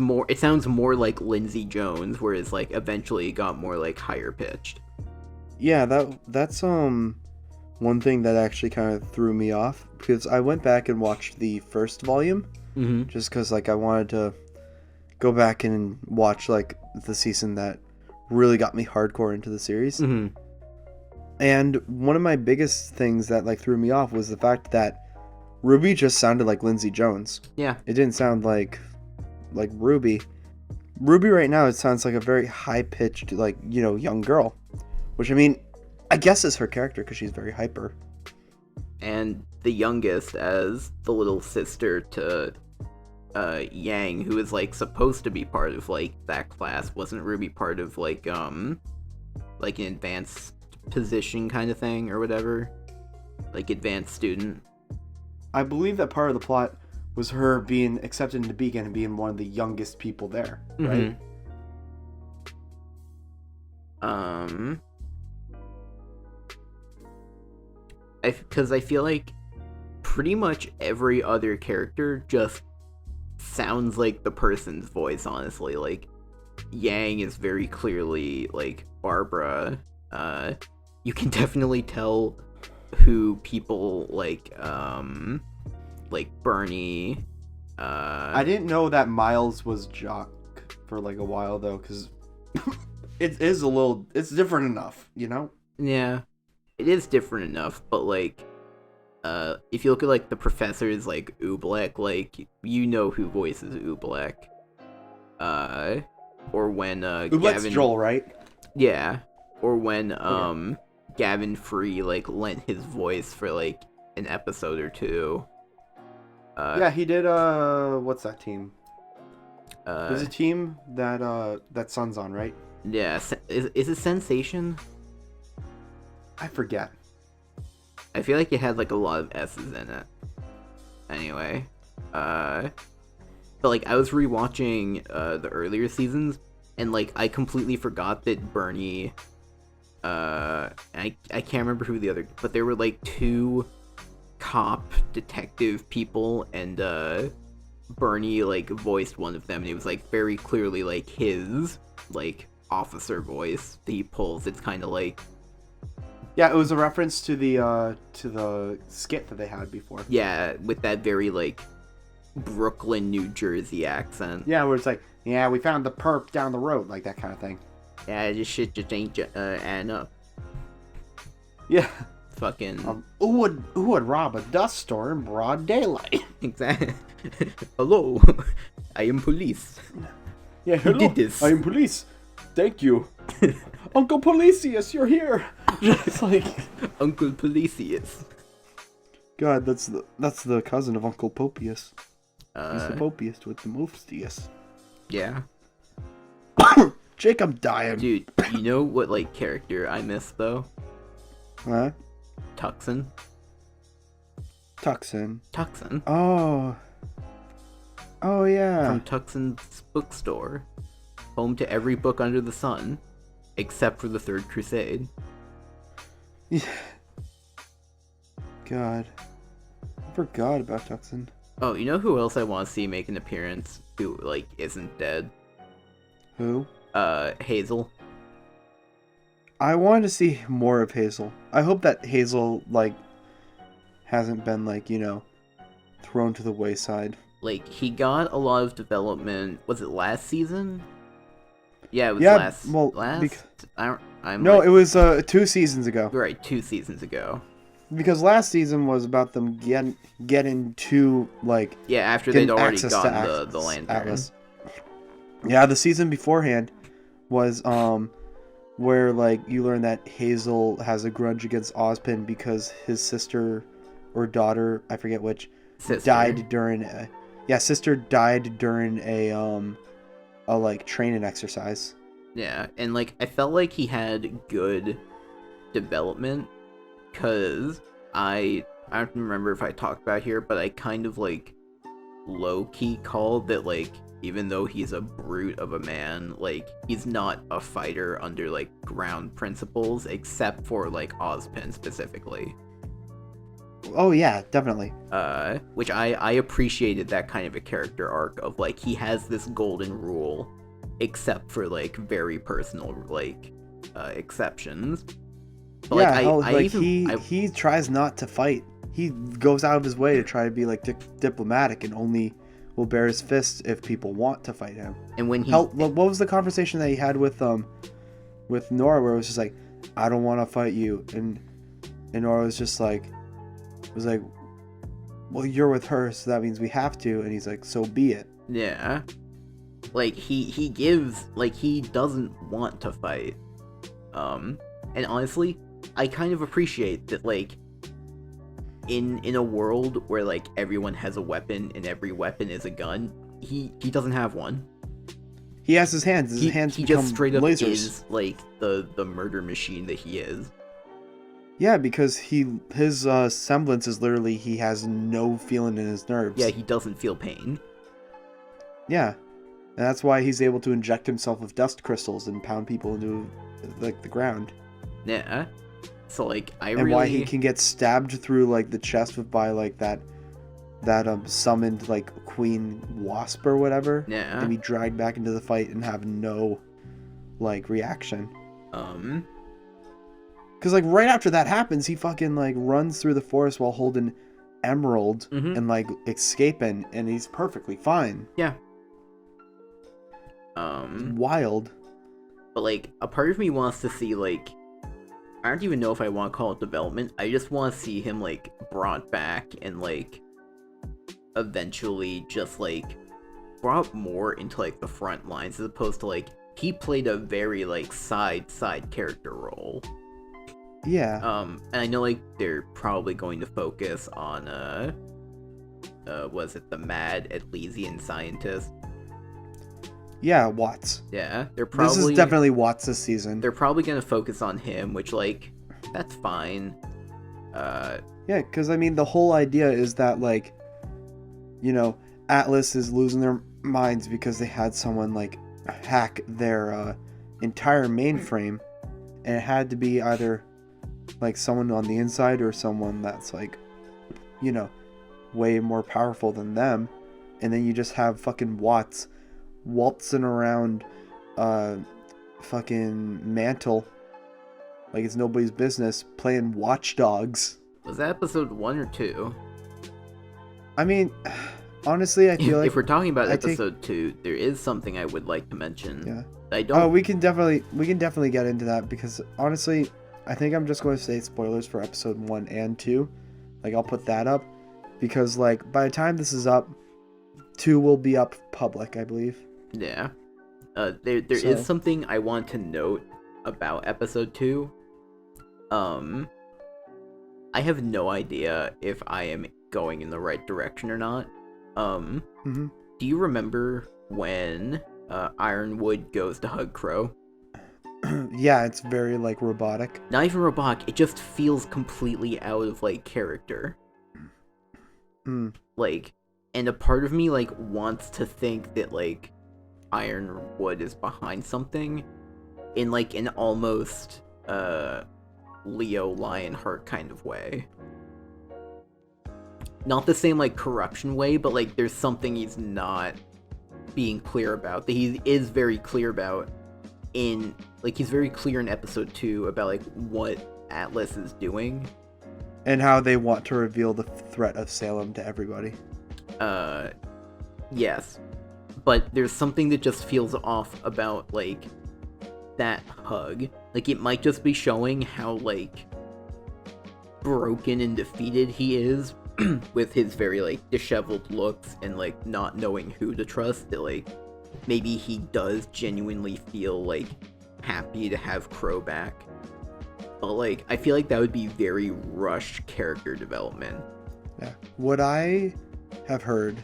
more like Lindsay Jones, whereas, like, eventually it got more, like, higher pitched.
Yeah, that's one thing that actually kind of threw me off, because I went back and watched the first volume, just because, like, I wanted to go back and watch, like, the season that really got me hardcore into the series. And one of my biggest things that, like, threw me off was the fact that Ruby just sounded like Lindsay Jones.
Yeah.
It didn't sound like Ruby. Ruby right now, it sounds like a very high-pitched, like, you know, young girl. Which, I mean, I guess is her character because she's very hyper.
And the youngest as the little sister to Yang, who is, like, supposed to be part of, like, that class. Wasn't Ruby part of, like an advanced position kind of thing or whatever, like advanced student.
I believe that part of the plot was her being accepted into Beacon and being one of the youngest people there, right?
Because I feel like pretty much every other character just sounds like the person's voice, honestly. Like, Yang is very clearly, like, Barbara. You can definitely tell who people, like Bernie.
I didn't know that Miles was Jock for, like, a while, though, because it is a little... It's different enough, you know?
Yeah. It is different enough, but, like, if you look at, like, the professors, like, Oobleck, like, you know who voices Oobleck. Or when,
Oobleck's
Gavin...
Joel, right?
Yeah. Or when, Gavin Free, like, lent his voice for, like, an episode or two.
Yeah, he did, what's that team? There's a team that Sun's on, right?
Yeah, is it Sensation?
I forget.
I feel like it had, like, a lot of S's in it. Anyway. But, like, I was rewatching, the earlier seasons, and, like, I completely forgot that Bernie, I can't remember who the other, but there were, like, two cop detective people, and, Bernie, like, voiced one of them, and it was, like, very clearly, like, his, like, officer voice that he pulls. It's kind of like...
Yeah, it was a reference to the skit that they had before.
Yeah, with that very, like, Brooklyn, New Jersey accent.
Yeah, where it's like, yeah, we found the perp down the road, like that kind of thing.
Yeah, this shit just ain't adding up.
Yeah.
Fucking...
who would rob a dust store in broad daylight?
Exactly. Hello, I am police.
Yeah,
Who
hello,
did this?
I am police. Thank you. Uncle Policius, you're here. Just like...
Uncle Policius.
God, that's the cousin of Uncle Popius. He's the popiest with the moftiest.
Yeah.
Jake, I'm dying.
Dude, you know what, like, character I miss, though?
Huh?
Tuxin.
Tuxin.
Tuxin.
Oh. Oh, yeah.
From Tuxin's bookstore. Home to every book under the sun. Except for the Third Crusade.
Yeah. God. I forgot about Tuxin.
Oh, you know who else I want to see make an appearance who, like, isn't dead?
Who?
Hazel.
I wanted to see more of Hazel. I hope that Hazel, like, hasn't been, like, you know, thrown to the wayside.
Like, he got a lot of development. Was it last season? Yeah, it was last.
Well,
it
was 2 seasons ago.
Right, 2 seasons ago.
Because last season was about them getting to, like...
Yeah, after they'd already gotten the lantern.
Atlas. Yeah, the season beforehand was, where, like, you learn that Hazel has a grudge against Ozpin because his sister or daughter, I forget which, died during sister died during a like training exercise.
Yeah, and like I felt like he had good development because I don't remember if I talked about here, but I kind of like low-key called that, like, even though he's a brute of a man, like, he's not a fighter under, like, ground principles, except for, like, Ozpin specifically.
Oh, yeah, definitely.
Which I appreciated that kind of a character arc of, like, he has this golden rule, except for, like, very personal, like, exceptions. But,
yeah, he tries not to fight. He goes out of his way to try to be, like, diplomatic and only will bear his fists if people want to fight him.
And when he...
what was the conversation that he had with Nora where it was just like, I don't want to fight you, and Nora was just like, well, you're with her, so that means we have to, and he's like, so be it.
Yeah. Like, he gives, like, he doesn't want to fight. And honestly, I kind of appreciate that, like, in a world where, like, everyone has a weapon and every weapon is a gun, he doesn't have one.
He has his hands. His hands
he
become
just straight up
lasers.
is, like, the murder machine that he is.
Yeah, because his semblance is literally he has no feeling in his nerves.
Yeah, he doesn't feel pain.
Yeah, and that's why he's able to inject himself with dust crystals and pound people into like the ground.
Yeah. So like
why he can get stabbed through like the chest by like that summoned like queen wasp or whatever.
Yeah.
And be dragged back into the fight and have no like reaction. Because like right after that happens, he fucking like runs through the forest while holding Emerald and like escaping, and he's perfectly fine.
Yeah.
Wild.
But like a part of me wants to see like, I don't even know if I want to call it development. I just want to see him like brought back and like eventually just like brought more into like the front lines, as opposed to like he played a very like side character role.
Yeah.
And I know like they're probably going to focus on was it the mad Atlesian scientist?
Yeah, Watts.
Yeah, they're probably...
This is definitely Watts this season.
They're probably going to focus on him, which, like, that's fine.
Yeah, because, I mean, the whole idea is that, like, you know, Atlas is losing their minds because they had someone, like, hack their entire mainframe, and it had to be either, like, someone on the inside or someone that's, like, you know, way more powerful than them, and then you just have fucking Watts waltzing around fucking Mantle like it's nobody's business, playing Watch Dogs.
Was that episode 1 or 2?
I mean, honestly, I feel like
if we're talking about episode 2, there is something I would like to mention.
Yeah.
I don't.
Oh, we can definitely get into that, because honestly, I think I'm just going to say spoilers for episode 1 and 2. Like, I'll put that up, because like by the time this is up, 2 will be up public, I believe.
Yeah. There is something I want to note about episode 2. I have no idea if I am going in the right direction or not. Do you remember when Ironwood goes to hug Crow?
Yeah, it's very like robotic.
Not even robotic, it just feels completely out of like character. Like, and a part of me like wants to think that like Ironwood is behind something in like an almost Leo Lionheart kind of way. Not the same like corruption way, but like there's something he's not being clear about that he is very clear about in like he's very clear in episode 2 about like what Atlas is doing
and how they want to reveal the threat of Salem to everybody.
Yes, but there's something that just feels off about like that hug. Like, it might just be showing how like broken and defeated he is with his very like disheveled looks and like not knowing who to trust, that like maybe he does genuinely feel like happy to have Crow back. But like I feel like that would be very rushed character development.
Yeah. What I have heard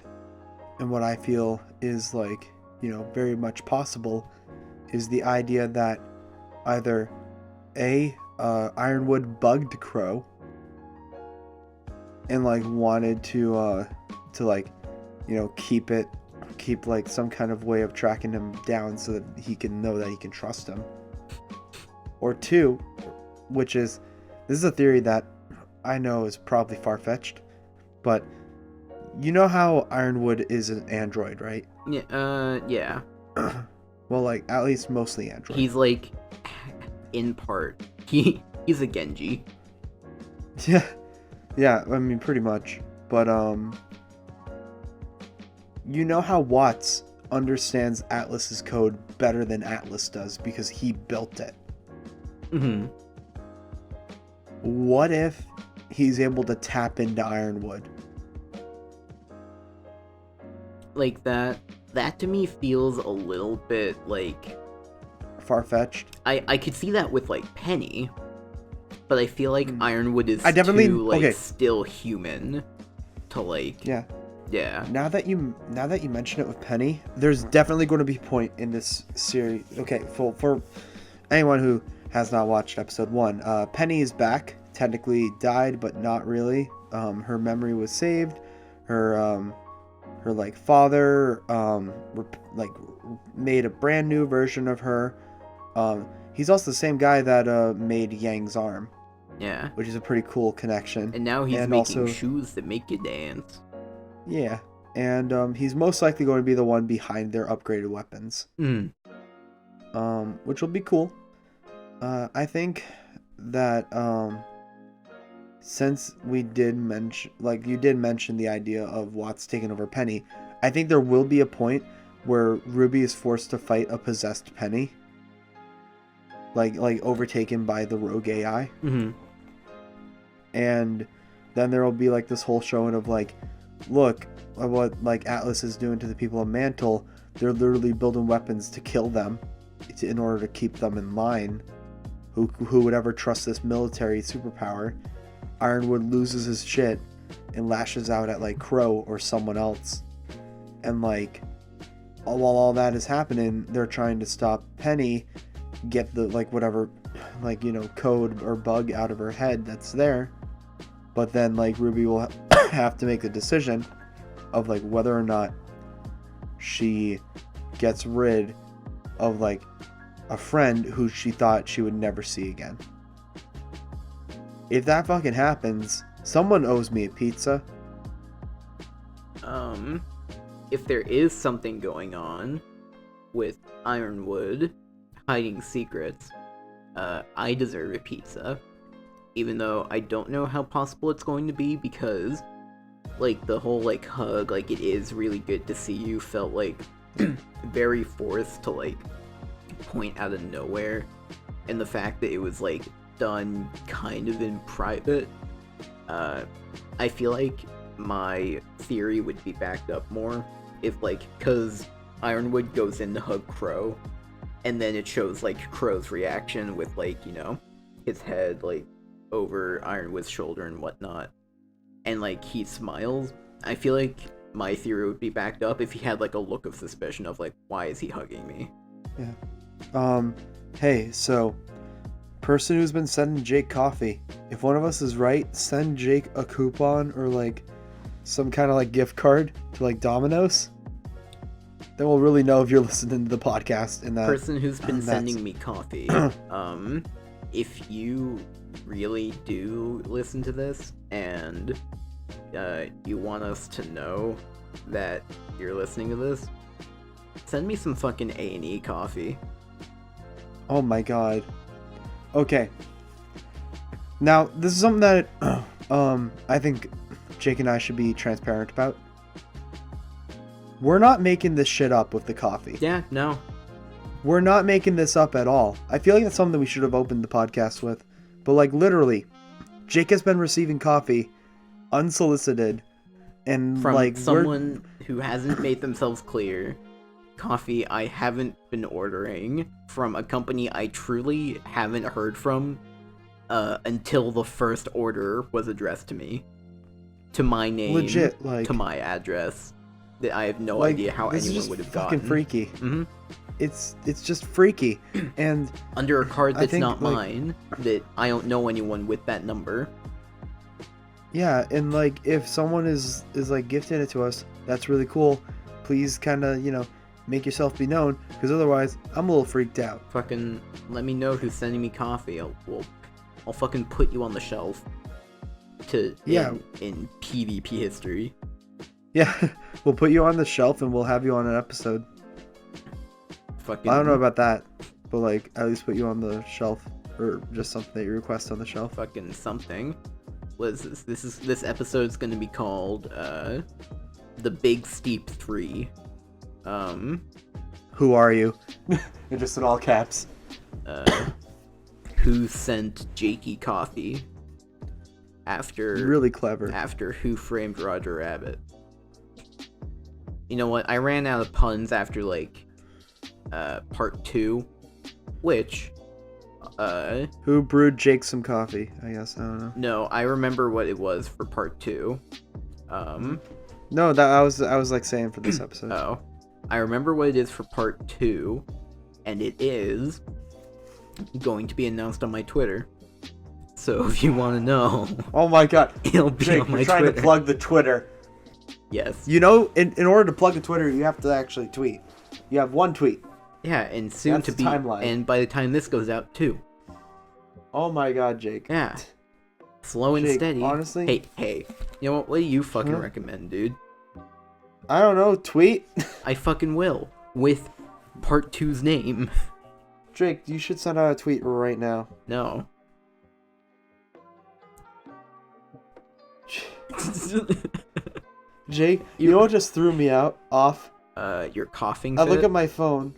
and what I feel is like, you know, very much possible is the idea that either Ironwood bugged Crow and like wanted to like, you know, keep like some kind of way of tracking him down so that he can know that he can trust him. Or 2, which is, this is a theory that I know is probably far-fetched, but you know how Ironwood is an android, right?
Yeah.
Well, like, at least mostly android.
He's like, in part, he's a Genji.
Yeah, I mean, pretty much. But, you know how Watts understands Atlas's code better than Atlas does because he built it. What if he's able to tap into Ironwood?
Like, that to me feels a little bit like
far-fetched.
I could see that with like Penny, but I feel like Ironwood is still human to like yeah.
Now that you mention it with Penny, there's definitely going to be a point in this series. Okay, for anyone who has not watched episode 1, Penny is back technically died, but not really. Her memory was saved. Her like father like made a brand new version of her. He's also the same guy that made Yang's arm.
Yeah.
Which is a pretty cool connection.
And now he's making shoes that make you dance.
Yeah. And he's most likely going to be the one behind their upgraded weapons. Which will be cool. I think that since we did mention, like you did mention the idea of Watts taking over Penny, I think there will be a point where Ruby is forced to fight a possessed Penny. Like overtaken by the rogue AI. And then there will be like this whole showing of like, look what like Atlas is doing to the people of Mantle. They're literally building weapons to kill them in order to keep them in line. Who would ever trust this military superpower? Ironwood loses his shit and lashes out at like Crow or someone else. And like while all that is happening, they're trying to stop Penny, get the like whatever like, you know, code or bug out of her head that's there. But then like Ruby will have to make the decision of like whether or not she gets rid of like a friend who she thought she would never see again. If that fucking happens, someone owes me a pizza.
If there is something going on with Ironwood hiding secrets, I deserve a pizza. Even though I don't know how possible it's going to be, because like the whole like hug, like it is really good to see you, felt like very forced to like point out of nowhere. And the fact that it was like done kind of in private, I feel like my theory would be backed up more if like, cause Ironwood goes in to hug Crow, and then it shows like Crow's reaction with like, you know, his head like over Ironwood's shoulder and whatnot, and like he smiles. I feel like my theory would be backed up if he had like a look of suspicion of like, why is he hugging me?
Yeah. Hey, so person who's been sending Jake coffee, if one of us is right, send Jake a coupon or like some kind of like gift card to like Domino's. Then we'll really know if you're listening to the podcast. And that
person who's been sending me coffee, if you really do listen to this and you want us to know that you're listening to this, send me some fucking A&E coffee.
Oh my god. Okay. Now, this is something that I think Jake and I should be transparent about. We're not making this shit up with the coffee.
Yeah, no.
We're not making this up at all. I feel like that's something we should have opened the podcast with. But like literally, Jake has been receiving coffee unsolicited and
from
like
someone who hasn't made themselves clear. Coffee I haven't been ordering from a company I truly haven't heard from until the first order was addressed to me, to my name,
legit, like,
to my address, that I have no idea how anyone would have gotten.
Fucking freaky.
Mm-hmm.
It's just freaky, and
under a card that's not
like,
mine, that I don't know anyone with that number.
Yeah, and like if someone is like gifting it to us, that's really cool. Please kind of, you know, make yourself be known, because otherwise I'm a little freaked out.
Fucking let me know who's sending me coffee. I'll fucking put you on the shelf to in PvP history.
Yeah, we'll put you on the shelf and we'll have you on an episode.
Fucking,
I don't know about that, but like at least put you on the shelf, or just something that you request on the shelf.
Fucking something. What is this? This episode's gonna be called The Big Steep 3.
Who are you? You're just in all caps.
Who sent Jakey coffee after
really clever
after Who Framed Roger Rabbit? You know what? I ran out of puns after like part 2, which
who brewed Jake some coffee? I guess I don't know.
No, I remember what it was for part 2.
No, that I was like saying for this episode.
Oh, I remember what it is for part 2, and it is going to be announced on my Twitter. So if you want to know,
Oh my god.
it'll be
Jake,
on my
you're trying
Twitter.
to plug the Twitter.
Yes.
You know, in order to plug the Twitter, you have to actually tweet. You have one tweet.
Yeah, and soon
That's
to
the
be,
timeline.
and by the time this goes out too.
Oh my god, Jake.
Yeah. Slow and
Jake,
steady.
honestly?
Hey. You know what? What do you fucking
Huh?
recommend, dude?
I don't know, tweet?
I fucking will. With part 2's name.
Jake, you should send out a tweet right now.
No.
Jake, you know what just threw me off?
Your coughing
I
fit?
look at my phone.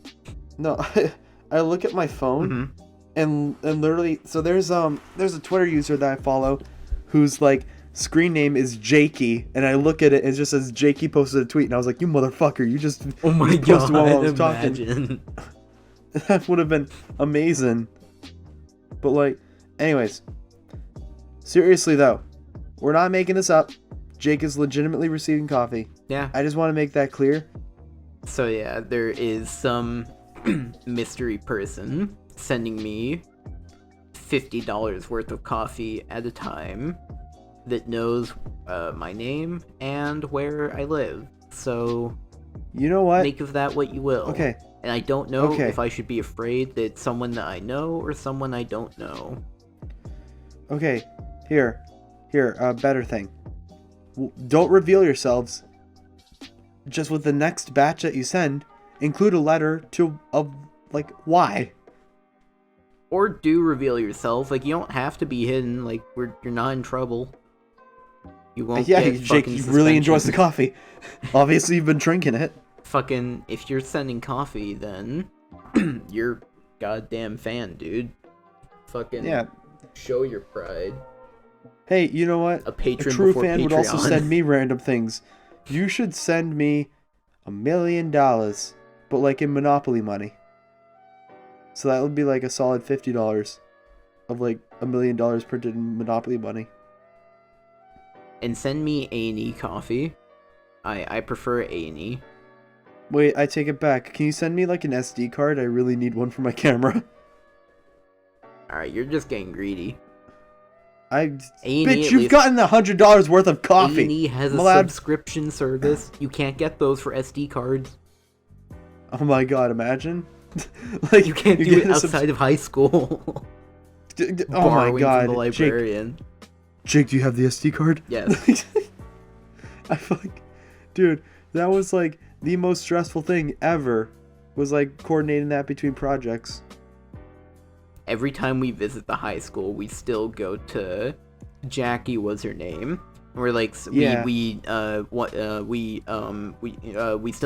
No, I look at my phone
Mhm.
and literally, so there's a Twitter user that I follow whose like screen name is Jakey, and I look at it and it just says Jakey posted a tweet, and I was like, you motherfucker, you just
Oh my
you posted
god,
while I was talking.
imagine.
That would have been amazing. But like, anyways, seriously though, we're not making this up. Jake is legitimately receiving coffee.
Yeah.
I just want to make that clear.
So yeah, there is some mystery person sending me $50 worth of coffee at a time that knows my name and where I live. So
You know what?
make of that what you will.
Okay.
And I don't know
Okay.
if I should be afraid that it's someone that I know or someone I don't know.
Okay. Here, better thing. Don't reveal yourselves. Just with the next batch that you send, include a letter of like why.
Or do reveal yourself. Like, you don't have to be hidden. Like, you're not in trouble. You won't
Yeah,
get
Jake,
fucking
you really enjoys the
suspension.
coffee. Obviously, you've been drinking it.
Fucking, if you're sending coffee, then you're goddamn fan, dude. Fucking
Yeah.
show your pride.
Hey, you know what?
A patron
A true
before
fan
Patreon.
would also send me random things. You should send me $1 million, but like in Monopoly money. So that would be like a solid $50 of like $1 million printed in Monopoly money.
And send me A&E coffee. I prefer A&E.
Wait, I take it back. Can you send me like an SD card? I really need one for my camera.
Alright, you're just getting greedy.
A&E,
A&E
bitch,
at
you've
least-
gotten $100 worth of coffee.
A&E has a
Malad.
subscription service. You can't get those for SD cards.
Oh my god, imagine. Like
You can't do
get
it
a subs-
outside of high school.
Oh my
Borrowing
god,
from the
Jake,
librarian.
Jake, do you have the SD card?
Yes.
I like, dude, that was like the most stressful thing ever. Was like coordinating that between projects.
Every time we visit the high school, we still go to Jackie was her name. We're like,
Yeah.
we still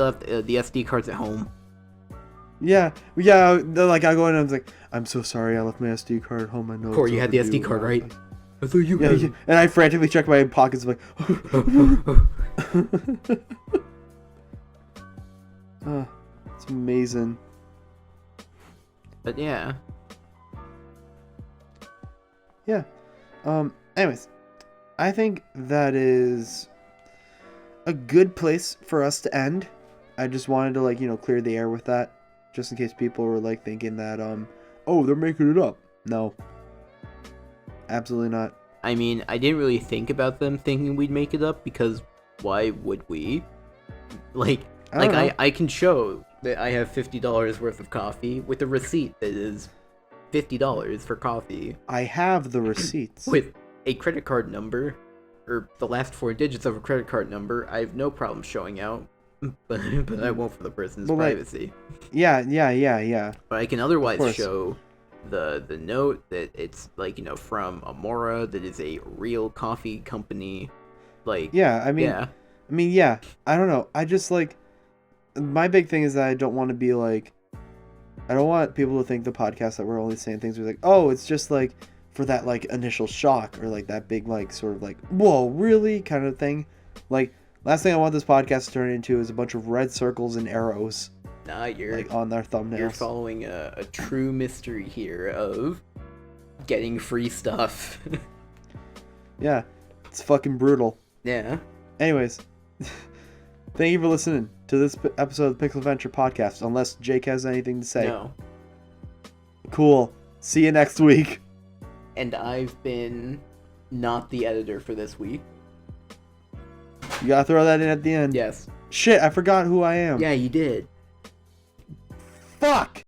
have the SD cards at home.
Yeah. Like I go in and I was like, I'm so sorry, I left my SD card at home. I know.
Corey,
it's
you had the
overdue."
SD card, right? I thought you
Yeah,
had.
yeah. And I frantically check my pockets, like. It's amazing.
But yeah.
Yeah. Anyways, I think that is a good place for us to end. I just wanted to like, clear the air with that, just in case people were like thinking that oh, they're making it up. No. Absolutely not.
I mean, I didn't really think about them thinking we'd make it up, because why would we? Like,
I don't know.
I can show that I have $50 worth of coffee with a receipt that is $50 for coffee.
I have the receipts.
With a credit card number, or the last 4 digits of a credit card number, I have no problem showing out. But I won't for the person's
But, like,
privacy.
Yeah.
But I can otherwise
course.
show the note that it's like, from Amora, that is a real coffee company. Like,
Yeah, I mean,
yeah.
I don't know. I just like, my big thing is that I don't want to be like, I don't want people to think the podcast that we're only saying things like, oh, it's just like for that like initial shock or like that big like sort of like, whoa, really kind of thing. Like, last thing I want this podcast to turn into is a bunch of red circles and arrows
Nah, you're
like on their thumbnails.
you're following a true mystery here of getting free stuff.
Yeah, it's fucking brutal.
Yeah.
Anyways, thank you for listening to this episode of the Pixel Adventure podcast. Unless Jake has anything to say.
No.
Cool. See you next week.
And I've been not the editor for this week.
You gotta throw that in at the end.
Yes.
Shit, I forgot who I am.
Yeah, you did.
Fuck!